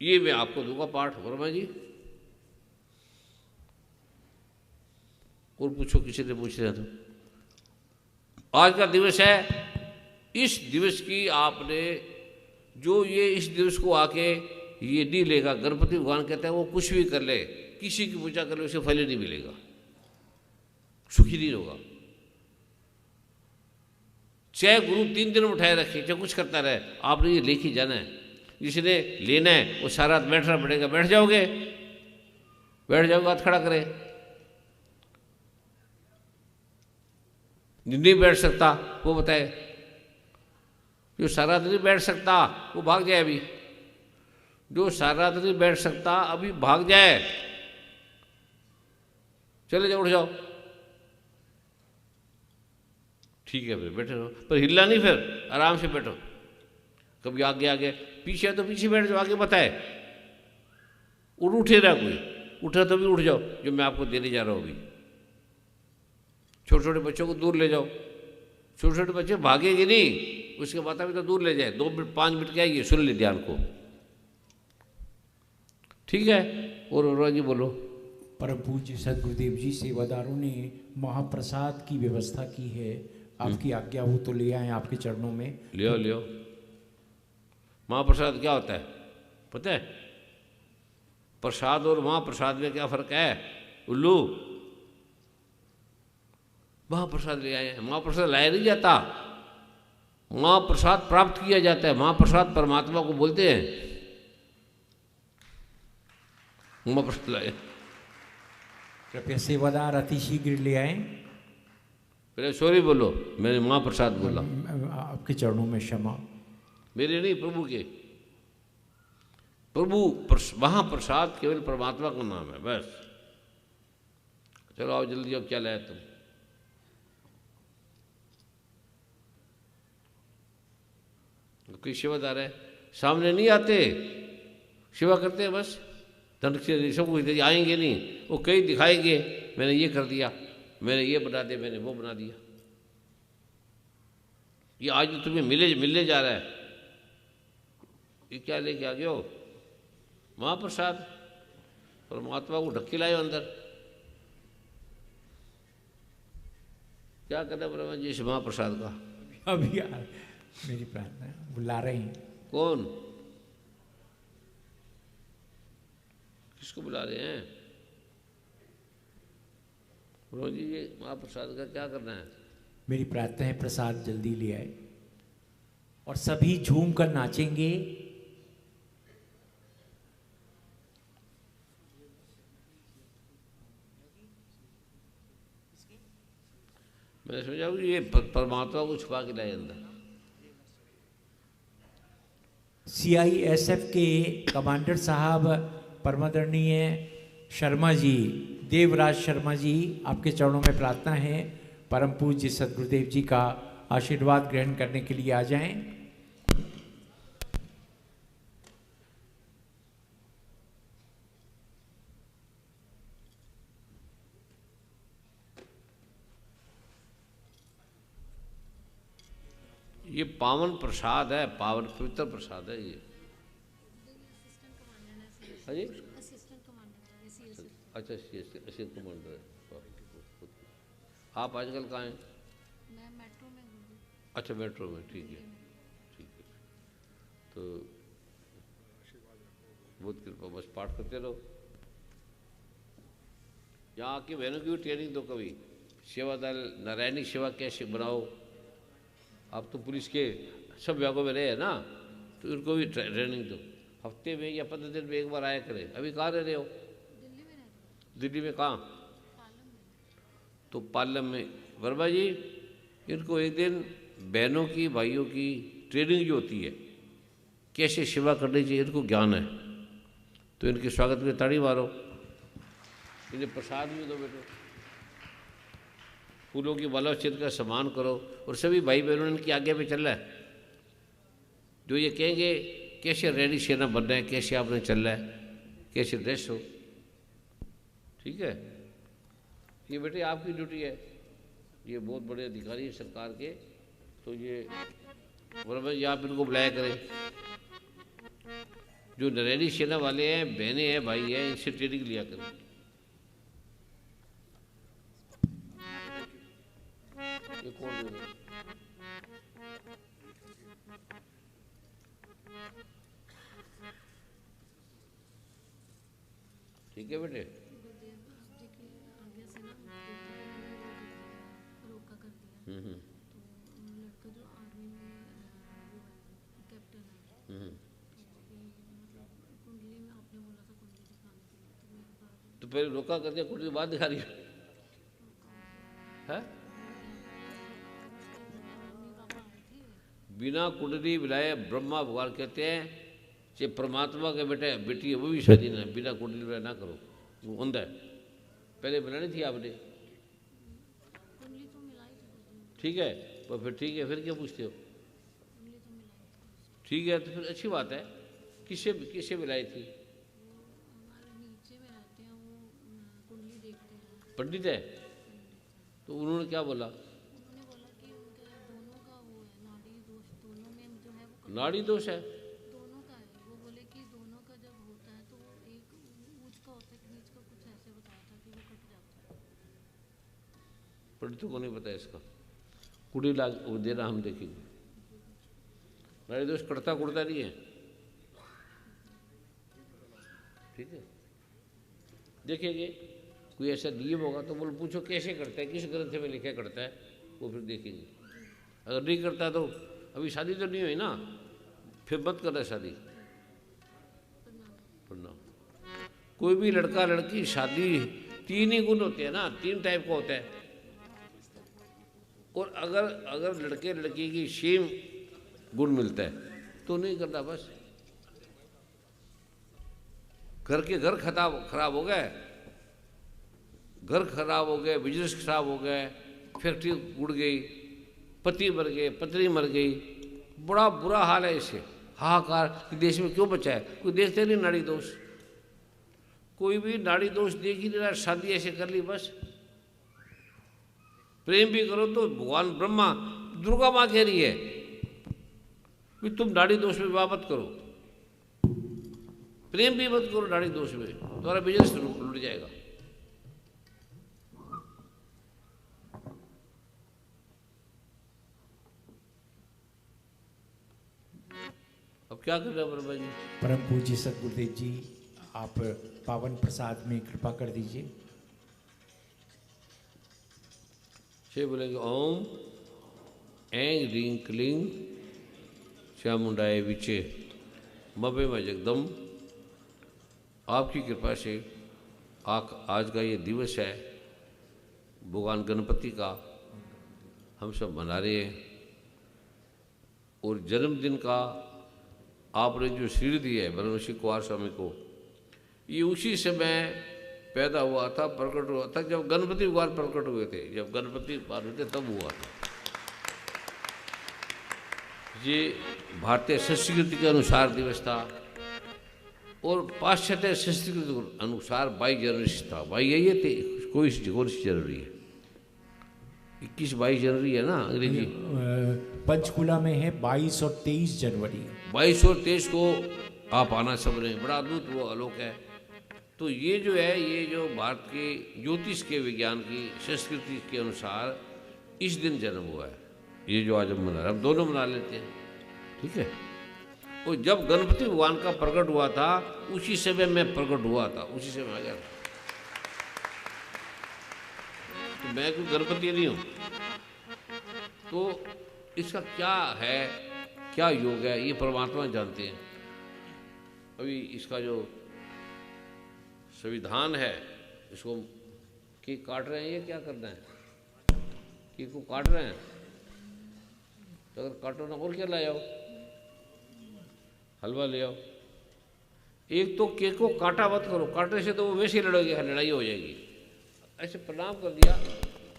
ये मैं आपको दूंगा पाठ। वर्मा जी और पूछो, किसी ने पूछ रहे तो। आज का दिवस है, इस दिवस की आपने जो ये इस दिवस को आके ये नहीं लेगा, गणपति भगवान कहते हैं वो कुछ भी कर ले, किसी की पूजा कर ले, उसे फल ही नहीं मिलेगा, सुखी नहीं होगा। चाहे गुरु 3 दिन उठाए रखे, चाहे कुछ करता रहे, आपने ये लेके जाना है। जिसने लेना है वो सारा रात बैठना पड़ेगा। बैठ जाओगे, बैठ जाओगे, हाथ खड़ा करे। नहीं बैठ सकता वो बताए, जो सारा रात नहीं बैठ सकता वो भाग जाए। अभी जो सारा रात नहीं बैठ सकता अभी भाग जाए। चले जाओ, उठ जाओ। ठीक है, फिर बैठे रहो, पर हिलना नहीं, फिर आराम से बैठो। कभी आगे आगे, पीछे है तो पीछे बैठ जाओ, आगे बताए। उठे रहा कोई, उठा तो भी उठ जाओ, जो मैं आपको देने जा रहा हूँ अभी। छोटे छोटे बच्चों को दूर ले जाओ। छोटे छोटे बच्चे भागेंगे नहीं, उसके माता पिता दूर ले जाए। 2 मिनट 5 मिनट के आइए, सुन ले ध्यान को। ठीक है। और अरोड़ा जी बोलो। परम पूज्य सदगुरुदेव जी सेवादारों ने महाप्रसाद की व्यवस्था की है, आपकी आज्ञा हो तो ले आए आपके चरणों में। लियो लियो। महाप्रसाद क्या होता है पता है? प्रसाद और महाप्रसाद में क्या फर्क है उल्लू? महाप्रसाद ले आए हैं, महाप्रसाद लाया नहीं जाता, महाप्रसाद प्राप्त किया जाता है। महाप्रसाद परमात्मा को बोलते हैं। महाप्रसाद लाए। कृपया सेवादार अति शीघ्र ले आए। पहले सॉरी बोलो, मैंने महाप्रसाद बोला। आपके चरणों में क्षमा। मेरे नहीं, प्रभु के। प्रभु महाप्रसाद केवल परमात्मा का नाम है, बस। चलो आओ जल्दी, अब क्या लाया तुम? कोई सेवादार है, सामने नहीं आते, सेवा करते हैं बस। धन से सब कुछ आएंगे नहीं, वो कई दिखाएंगे, मैंने ये कर दिया, मैंने ये बना दिया, मैंने वो बना दिया। ये आज तुम्हें मिलने जा रहा है, ये क्या लेके आ गए हो? महाप्रसाद। परमात्मा को ढक्की लाए अंदर। क्या करना ब्रह्मा जी इस महाप्रसाद का? अभी मेरी प्रार्थना है, बुला रहे हैं। कौन? किसको बुला रहे हैं? ब्रह्मा जी ये महाप्रसाद का क्या करना है? मेरी प्रार्थना है प्रसाद जल्दी ले आए और सभी झूम कर नाचेंगे। मैंने समझा कि ये परमात्मा को छुपा के लाए अंदर। CISF के कमांडर साहब परमादरणीय शर्मा जी, देवराज शर्मा जी, आपके चरणों में प्रार्थना है परम पूज्य सदगुरुदेव जी का आशीर्वाद ग्रहण करने के लिए आ जाएं। ये पावन प्रसाद है, पावन पवित्र प्रसाद है ये। हाँ जी, अच्छा असिस्टेंट कमांडर है। आप आजकल कहाँ हैं? मैं मेट्रो में हूँ। अच्छा मेट्रो में, ठीक है ठीक है। तो बहुत कृपा, बस पाठ करते रहो। यहाँ आके बहनों की भी ट्रेनिंग दो कभी। सेवा दल नारायणी सेवा कैसे बनाओ। आप तो पुलिस के सब विभागों में रहे हैं ना, तो इनको भी ट्रेनिंग दो। हफ्ते में या 15 दिन में एक बार आया करें। अभी कहाँ रह रहे हो? दिल्ली में रहती हूँ। दिल्ली में कहाँ? पालम में। तो पालम में। वर्मा जी इनको एक दिन बहनों की भाइयों की ट्रेनिंग जो होती है कैसे सेवा करनी चाहिए, इनको ज्ञान है, तो इनके स्वागत में ताड़ी मारो। इन्हें प्रसाद भी दो बेटो, फूलों की माला चित्र का सम्मान करो। और सभी भाई बहनों ने इनकी आज्ञा पे चल रहा है। जो ये कहेंगे कैसे रेडी सेना बनना है, कैसे आपने चलना है, कैसे ड्रेस हो। ठीक है, ये बेटे आपकी ड्यूटी है। ये बहुत बड़े अधिकारी हैं सरकार के, तो ये बराबर ये आप इनको बुलाया करें। जो नरैनी सेना वाले हैं, बहनें हैं, भाई हैं, इनसे ट्रेनिंग लिया करें। ये कौन है? ठीक है बेटे। गुरुदेव जी की आज्ञा से ना रोका कर दिया। तो लड़का जो आर्मी में वो है कैप्टन है, तो पहले रोका करके कुछ बाद दिखा रही है? बिना कुंडली मिलाए ब्रह्मा भगवान कहते हैं कि परमात्मा के बेटे बेटी है वो भी शादी ना बिना कुंडली मिलाए ना करो, वो अंधा है। पहले बनानी थी आपने, कुंडली तो मिलाई थी। ठीक है, तो फिर ठीक है, फिर क्या पूछते हो? कुंडली तो मिलाई थी। ठीक है, तो फिर अच्छी बात है। किससे किससे मिलाई थी? हमारे नीचे में रहते हैं वो, कुंडली देखते हैं। पंडित है, तो उन्होंने क्या बोला? उन्होंने बोला कि उनके दोनों का वो है, नाड़ी दोष दोनों में जो है वो नाड़ी दोष है। दोनों का है। वो बोले कि दोनों का जब होता है तो वो एक ऊंच का होता है कि नीच का, कुछ ऐसे बताया था कि वो कट जाता है। पंडितों को नहीं पता इसका। कुड़ी लाग वो देना हम देखेंगे। नाड़ी दोष कटता कुड़ता नहीं है, ठीक है। देखेंगे कोई ऐसा नियम होगा तो बोलो पूछो कैसे करता है, किस ग्रंथ में लिखा करता है, वो फिर देखेंगे। अगर नहीं करता तो अभी शादी तो नहीं हुई ना, फिर मत करना शादी। प्रणाम। कोई भी लड़का लड़की शादी 3 ही गुण होते हैं ना, 3 टाइप का होता है। और अगर लड़के लड़की की सेम गुण मिलता है तो नहीं करना। बस घर के घर खराब हो गए, घर खराब हो गए, बिजनेस खराब हो गए, फैक्ट्री उड़ गई, पति मर गए, पत्नी मर गई, बड़ा बुरा हाल है इससे। हाहाकार कि देश में क्यों बचा है, कोई देखते नहीं नाड़ी दोष। कोई भी नाड़ी दोष देख ही नहीं रहा, शादी ऐसे कर ली बस। प्रेम भी करो तो भगवान ब्रह्मा दुर्गा माँ कह रही है कि तुम नाड़ी दोष में विवाह मत करो, प्रेम भी मत करो नाड़ी दोष में, तुम्हारा बिजनेस लुट जाएगा। अब क्या कर रहे हैं ब्रह्मा जी? परम पूज्य सदगुरुदेव जी, आप पावन प्रसाद में कृपा कर दीजिए। से बोलेंगे ओम ऐं ह्रीं क्लीं चामुंडाय विचे मबे में जगदम। आपकी कृपा से आज का ये दिवस है भगवान गणपति का, हम सब मना रहे हैं। और जन्मदिन का आपने जो श्री दिया है ब्रह्मर्षि कुमार स्वामी को, ये उसी समय पैदा हुआ था, प्रकट हुआ था जब गणपति भगवान प्रकट हुए थे। जब गणपति भगवान हुए थे तब हुआ था। ये भारतीय संस्कृति के अनुसार दिवस था और पाश्चात्य संस्कृति के अनुसार 22 जनवरी था। 22 जनवरी है, 21-22 जनवरी है ना अंग्रेजी। पंचकुला में है 22 और 23 जनवरी। 22 और 23 को आप आना सबने, बड़ा अद्भुत वो आलोक है। तो ये जो है, ये जो भारत के ज्योतिष के विज्ञान की संस्कृति के अनुसार इस दिन जन्म हुआ है। ये जो आज हम मना रहे हैं, हम दोनों मना लेते हैं, ठीक है। और जब गणपति भगवान का प्रकट हुआ था उसी समय मैं प्रकट हुआ था, उसी समय आ गया था। तो मैं कोई गणपति नहीं हूँ। तो इसका क्या है, क्या योग है, ये परमात्मा जानते हैं। अभी इसका जो संविधान है, इसको केक काट रहे हैं, ये क्या करना है, केक को काट रहे हैं। तो अगर काटो ना, और क्या ले आओ, हलवा ले आओ। एक तो केक को काटा मत करो, काटने से तो वो वैसे ही लड़ोगे, लड़ाई हो जाएगी। ऐसे प्रणाम कर दिया,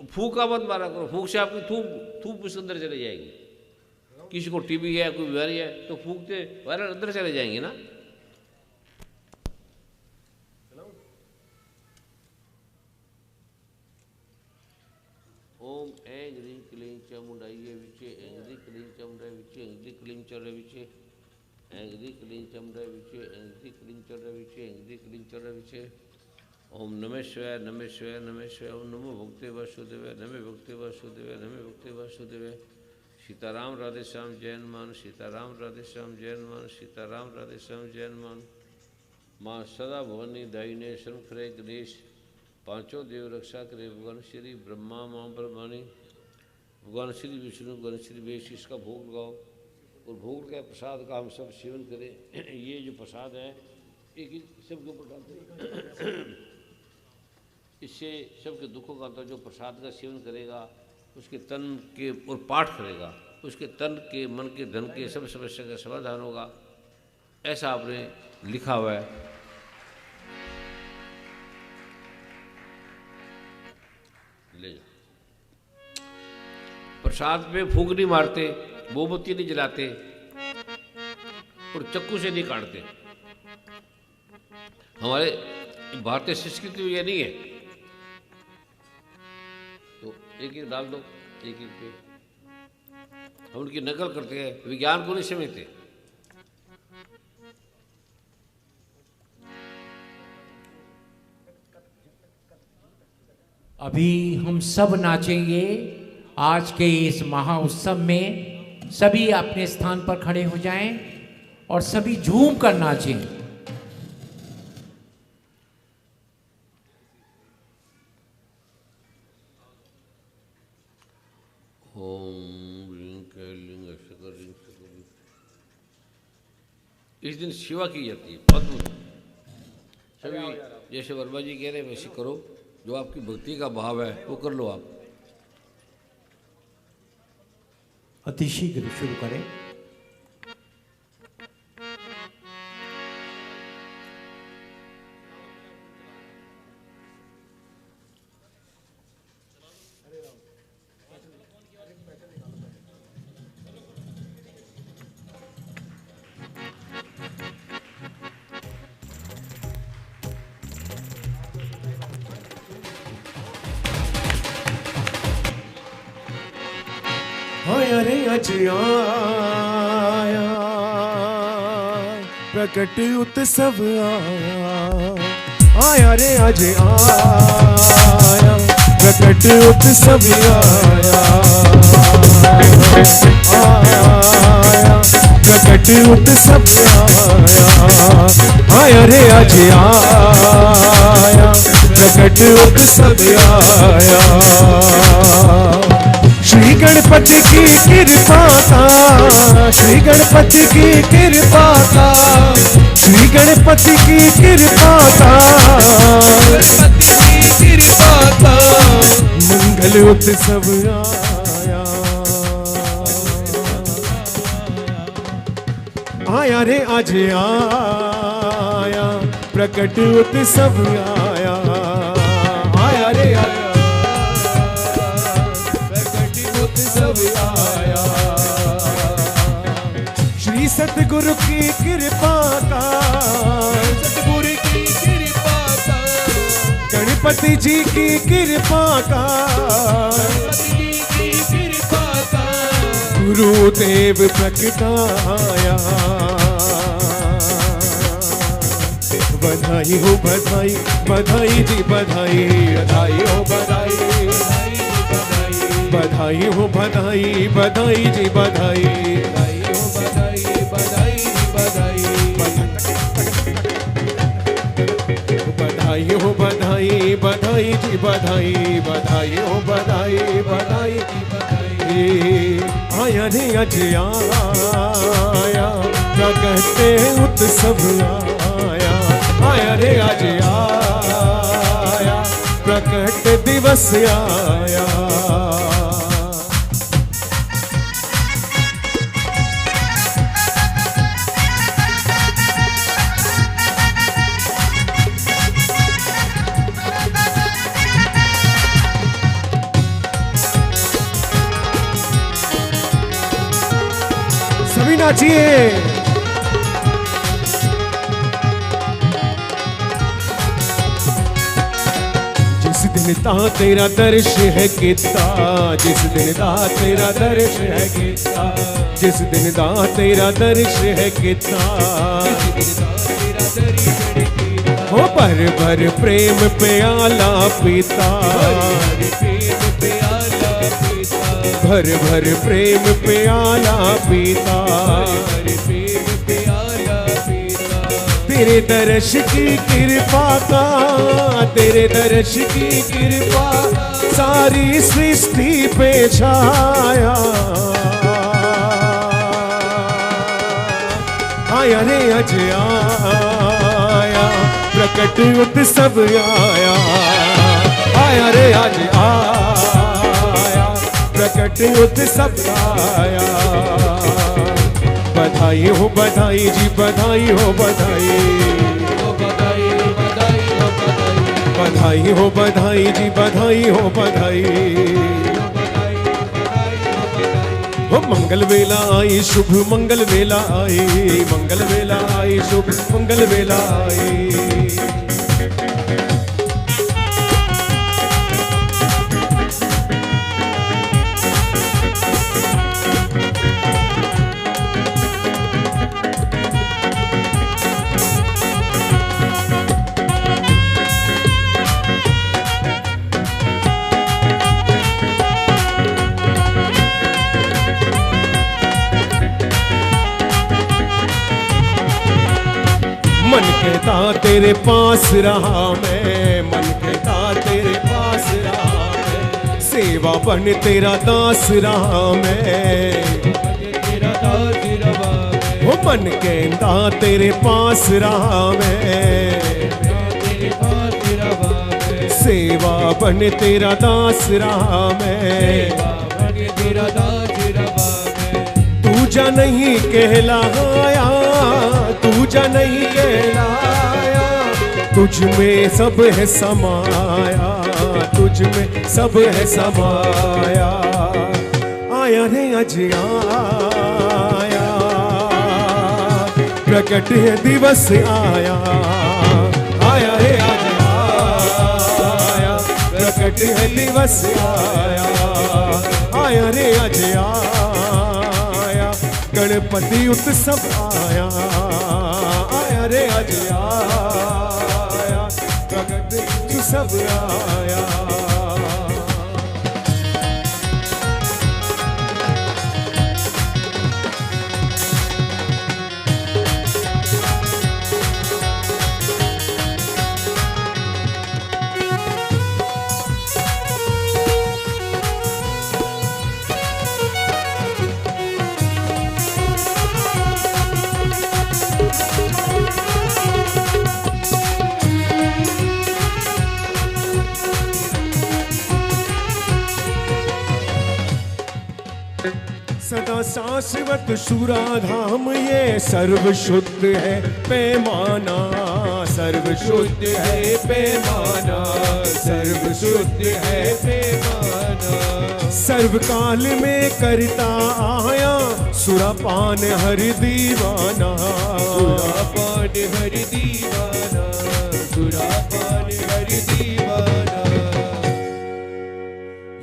फूका मत मारा करो, फूक से आपकी थूक उसके अंदर चले जाएगी। किसी को टीबी है, कोई बीमारी है, तो फूकते वायरल अंदर चले जाएंगे ना। ओम ऐं ह्रीं क्लीं चामुंडाय विचे ऐं ह्रीं क्लीं चामुंडाय विचे ऐं ह्रीं क्लीं चामुंडाय विचे ऐं ह्रीं क्लीं चामुंडाय विचे ऐं ह्रीं क्लीं चामुंडाय विचे ऐं ह्रीं क्लीं चामुंडाय विचे। ओम नमः शिवाय नमः शिवाय नमः शिवाय। ओम नमो भगवते वासुदेवाय नमः भगवते वासुदेवाय नमः भगवते वासुदेवाय। सीताराम राधे श्याम जय हनुमान, सीताराम राधे श्याम जय हनुमान, सीताराम राधे श्याम जय हनुमान। माँ सदा भवानी दायिने शंखरे गणेश, पांचों देव रक्षा करे भगवान श्री ब्रह्मा माँ ब्रह्माणी, भगवान श्री विष्णु भगवान श्री वेश। इसका भोग लगाओ और भोग के प्रसाद का हम सब सेवन करें। ये जो प्रसाद है एक ही सबके ऊपर डालते हैं। इससे सबके दुखों का अंत। जो प्रसाद का सेवन करेगा उसके तन के और पाठ करेगा उसके तन के मन के धन के सब समस्या का समाधान होगा, ऐसा आपने लिखा हुआ है। ले जाओ। प्रसाद में फूंक नहीं मारते, मोमबत्ती नहीं जलाते और चक्कू से नहीं काटते। हमारे भारतीय संस्कृति में यह नहीं है। तो एक एक डाल दो, एक एक पे। हम उनकी नकल करते हैं, विज्ञान को नहीं समझते। अभी हम सब नाचेंगे आज के इस महाउत्सव में। सभी अपने स्थान पर खड़े हो जाएं और सभी झूम कर नाचें। इस दिन सेवा की जाती है अद्भुत। सभी जैसे वर्मा जी कह रहे हैं वैसे करो, जो आपकी भक्ति का भाव है वो कर लो आप। अति शीघ्र शुरू करें। अरे अज आया प्रकट उत्सव आया रे अज आया प्रकट उत्सव आया प्रकट उत्सव आया रे अज आया प्रकट उत्सव आया। श्री गणपति की कृपा का, श्री गणपति की कृपा का, श्री गणपति की कृपा का, गणपति की कृपा का मंगल उत्सव आया। आया रे आज आया प्रकट उत्सव आया। आया रे आया आया। श्री सतगुरु की कृपा का, सतगुरु की कृपा का, गणपति जी की कृपा का, गणपति जी की कृपा का गुरुदेव प्रकटाया। बधाई हो बधाई, बधाई जी बधाई, बधाई हो बधाई, बधाई हो बधाई, बधाई जी बधाई, बधाई हो बधाई, बधाई जी बधाई, बधाई हो बधाई, बधाई जी बधाई, बधाई हो बधाई, बधाई जी बधाई। आया रे अज आया क्या कहते उत्सव आया। आया रे अज आया प्रकट दिवस आया। सभी नाचिए। जिस दिन ता तेरा दर्श है किता, जिस दिन ता तेरा दर्श है किता, जिस दिन ता तेरा दर्श है किता, हो भर भर प्रेम प्याला पीता, भर भर प्रेम प्याला पीता, तेरे दर्श की कृपा का, तेरे दर्श की कृपा सारी सृष्टि पे छाया। आया रे अज आया प्रकट उत्सव आया। आया रे आज आया, प्रकट उत्सव आया। बधाई हो बधाई जी, बधाई हो बधाई, बधाई हो बधाई जी, बधाई हो बधाई। हो मंगल वेला आई, शुभ मंगल वेला आई, मंगल वेला आई, शुभ मंगल वेला आई। मन कहता तेरे पास रहा मैं, मन कहता तेरे पास रहा मैं, सेवा बन तेरा दास रहा मैं, तेरा दास रहा मैं। हो मन कहता तेरे पास रहा मैं, तेरे पास रहा मैं, सेवा बन तेरा दास रहा मैं, बन तेरा दास रहा मैं। तू जा नहीं कहलाया, तू जा नहीं कहलाया, तुझ में सब है समाया, तुझ में सब है समाया। आया रे आज आया, प्रकट है दिवस आया, आया रे आज आया, प्रकट है दिवस आया, आया रे आज आया, गणपति उत्सव आया, आया रे आज आया, प्रकट उत्सव आया। सदा शाश्वत शुराधाम ये सर्व शुद्ध है पैमाना, सर्व शुद्ध है पैमाना, सर्व शुद्ध है पैमाना। सर्वकाल में करता आया सुरापान हर दीवाना, सुरापान हर दीवाना, सुरापान हर दीवाना।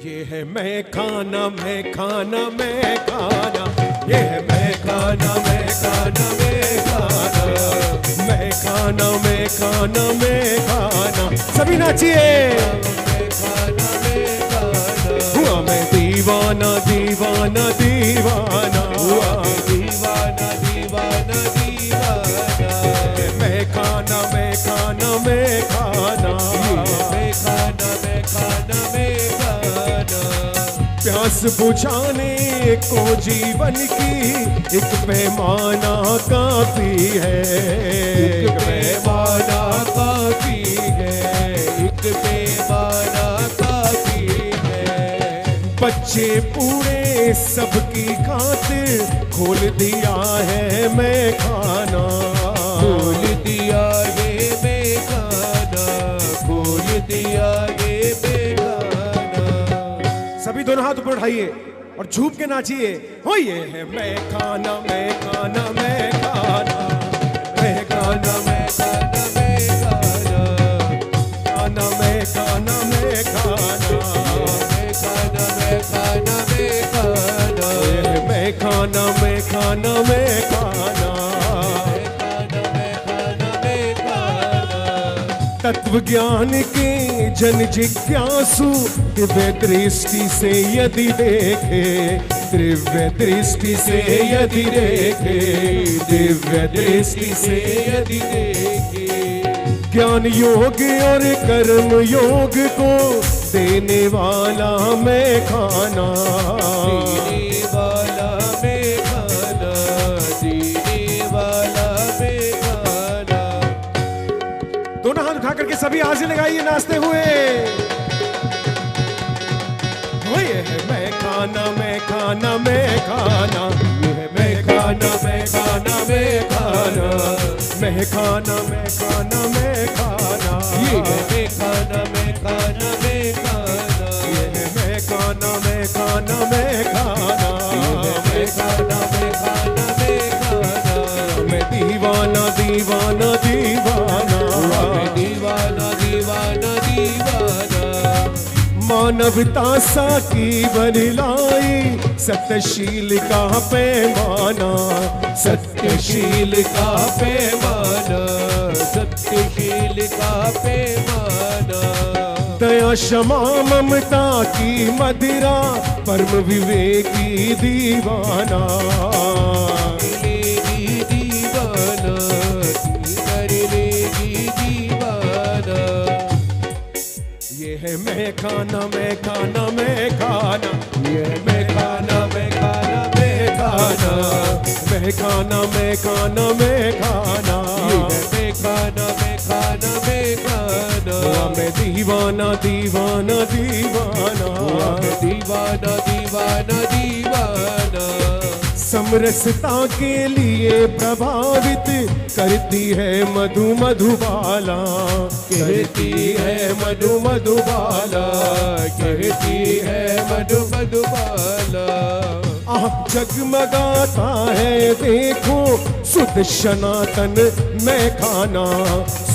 ये है मैं खाना, मैं खाना, मैं खाना, ये है मैं खाना, मैं खाना, मैं खाना, मैं खाना, मैं खाना, मैं खाना। सभी नाचिए। हुआ मैं दीवाना, दीवाना, दीवाना, हुआ मैं दीवाना, दीवाना, दीवाना। मैं खाना, मैं खाना, मैं खाना, मैं खाना, मैं खाना, मैं खाना। प्यास बुझाने को जीवन की एक पैमाना काफी है, एक पैमाना काफी है, एक पैमाना काफी है। बच्चे पूरे सबकी खातिर खोल दिया है मैं खाना, खोल दिया है मैं खाना, खोल दिया है मैं खाना। सभी दोनों हाथ ऊपर उठाइए और झूम के नाचिए। हो ये है मैं खाना, मैं खाना, मैं खाना, मैं खाना, मैं खाना, मैं खाना, खाना मैं खाना, मैं खाना, मैं खाना, मैं खाना, मैं खाना। ये है मैं खाना, मैं खाना, मैं खाना, मैं खाना, मैं खाना। तत्व ज्ञान के जन जिज्ञासु दिव्य दृष्टि से यदि देखे, दिव्य दृष्टि से यदि देखे, दिव्य दृष्टि से यदि देखे। ज्ञान योग और कर्म योग को देने वाला मैं खाना, देने वाला मैं खाना, देने वाला मैं खाना। दोनों हाथ उठा करके सभी हाजिर लगाइए नाचते हुए। वो ये है मैं खाना मैं खाना मैं खाना, ये है मैं खाना मैं खाना मैं खाना, मैं खाना मैं खाना मैं खाना, ये है मैं खाना मैं खाना मैं खाना, ये है मैं खाना मैं खाना मैं खाना, ये है मैं खाना मैं खाना मैं खाना, मैं दीवाना दीवाना दीवाना, मैं दीवाना दीवाना दीवाना, मानवता साकी बनिलाई सत्यशील का पैमाना, सत्यशील का पैमाना, सत्यशील का पैमाना, दया क्षमा ममता की मदिरा परम विवेकी दीवाना, दीवाना कर लेगी दीवाना, ये है मैं खाना मैं खाना मैं खाना, ये है मैं खाना मैं खाना मैं खाना, मैं खाना मैं खाना मैं खाना, ये है मैं खाना मैं खाना मैं खाना, मैं दीवाना दीवाना दीवाना, मैं दीवाना दीवाना दीवाना, समरसता के लिए प्रभावित करती है मधु मधुबाला, कहती है मधु मधुबाला, कहती है मधु मधुबाला, आह जगमगाता है देखो शुद्ध सनातन में खाना,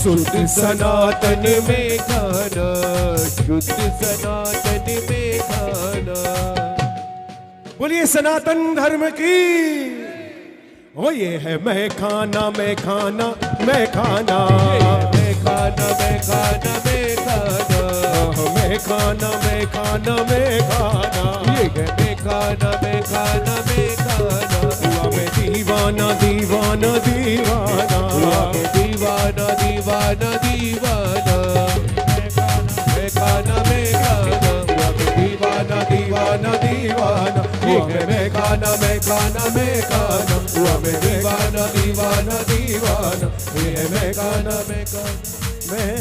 शुद्ध सनातन में खाना, शुद्ध सनातन में खाना, बोलिए सनातन धर्म की। ओ ये है मैं खाना मैं खाना मैं खाना, मैं खाना मैं खाना मैं खाना, मैं खाना मैं खाना मैं खाना, ये है मैं खाना मैं खाना मैं खाना, मैं दीवाना दीवाना दीवाना, मैं दीवाना दीवाना दीवाना, मैं खाना मैं खाना, मैं दीवाना दीवाना दीवाना, ये है मैं खाना मैं खाना मैं खाना, मैं दीवाना दीवाना दीवाना, ये है मैं खाना मैं खाना मैं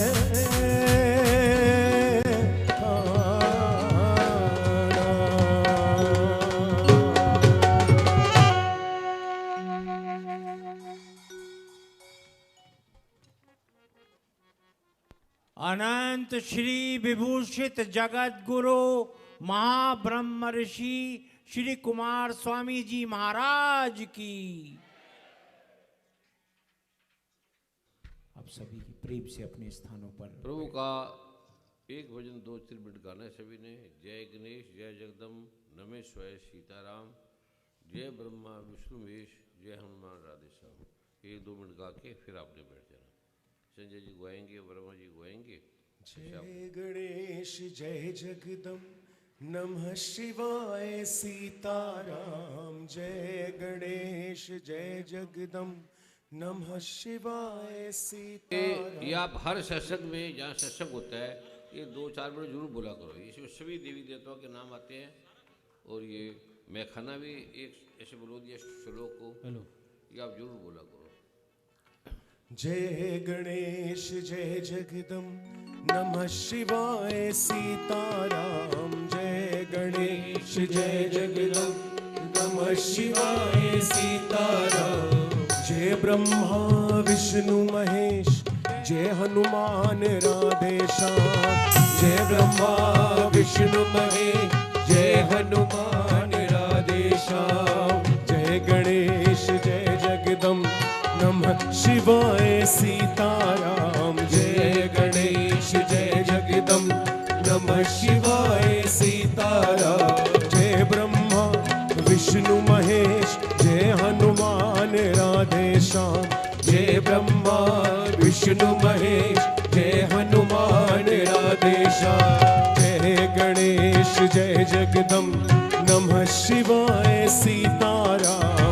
अनंत श्री विभूषित जगत गुरु महाब्रह्म ऋषि श्री कुमार स्वामी जी महाराज की। आप सभी की प्रेम से अपने स्थानों पर प्रभु का एक भजन 2-3 मिनट गाना है सभी ने। जय गणेश जय जगदम्ब नमः शिवाय सीताराम, जय ब्रह्मा विष्णु महेश, जय हनुमान राधे श्याम। 1-2 मिनट गा के फिर आपने बैठ जाना। संजय जी गाएंगे, वर्मा जी गाएंगे। जय गणेश जय जगदम्ब नमः शिवाय सीताराम, जय गणेश जय जगदम्ब नमः शिवाय सीताराम। ये आप हर सत्संग में जहाँ सत्संग होता है ये 2-4 मिनट जरूर बोला करो। इसमें सभी देवी देवताओं के नाम आते हैं और ये मैं खाना भी एक ऐसे बोलो दिया श्लोक को, ये आप जरूर बोला करो। जय गणेश जय जगदम्ब नमः शिवाय सीताराम, जय गणेश जय जगदम्ब नमः शिवाय सीताराम, जय ब्रह्मा विष्णु महेश, जय हनुमान राधे श्याम, जय ब्रह्मा विष्णु महेश, जय हनुमान राधे श्याम, जय गणेश जय जगदम्ब नमः शिवाय सीताराम, जय गणेश जय जगदम्ब नमः शिवाय सीताराम, जय ब्रह्मा विष्णु महेश, जय हनुमान राधे श्याम, जय ब्रह्मा विष्णु महेश, जय हनुमान राधे श्याम, जय गणेश जय जगदम्ब नमः शिवाय सीताराम।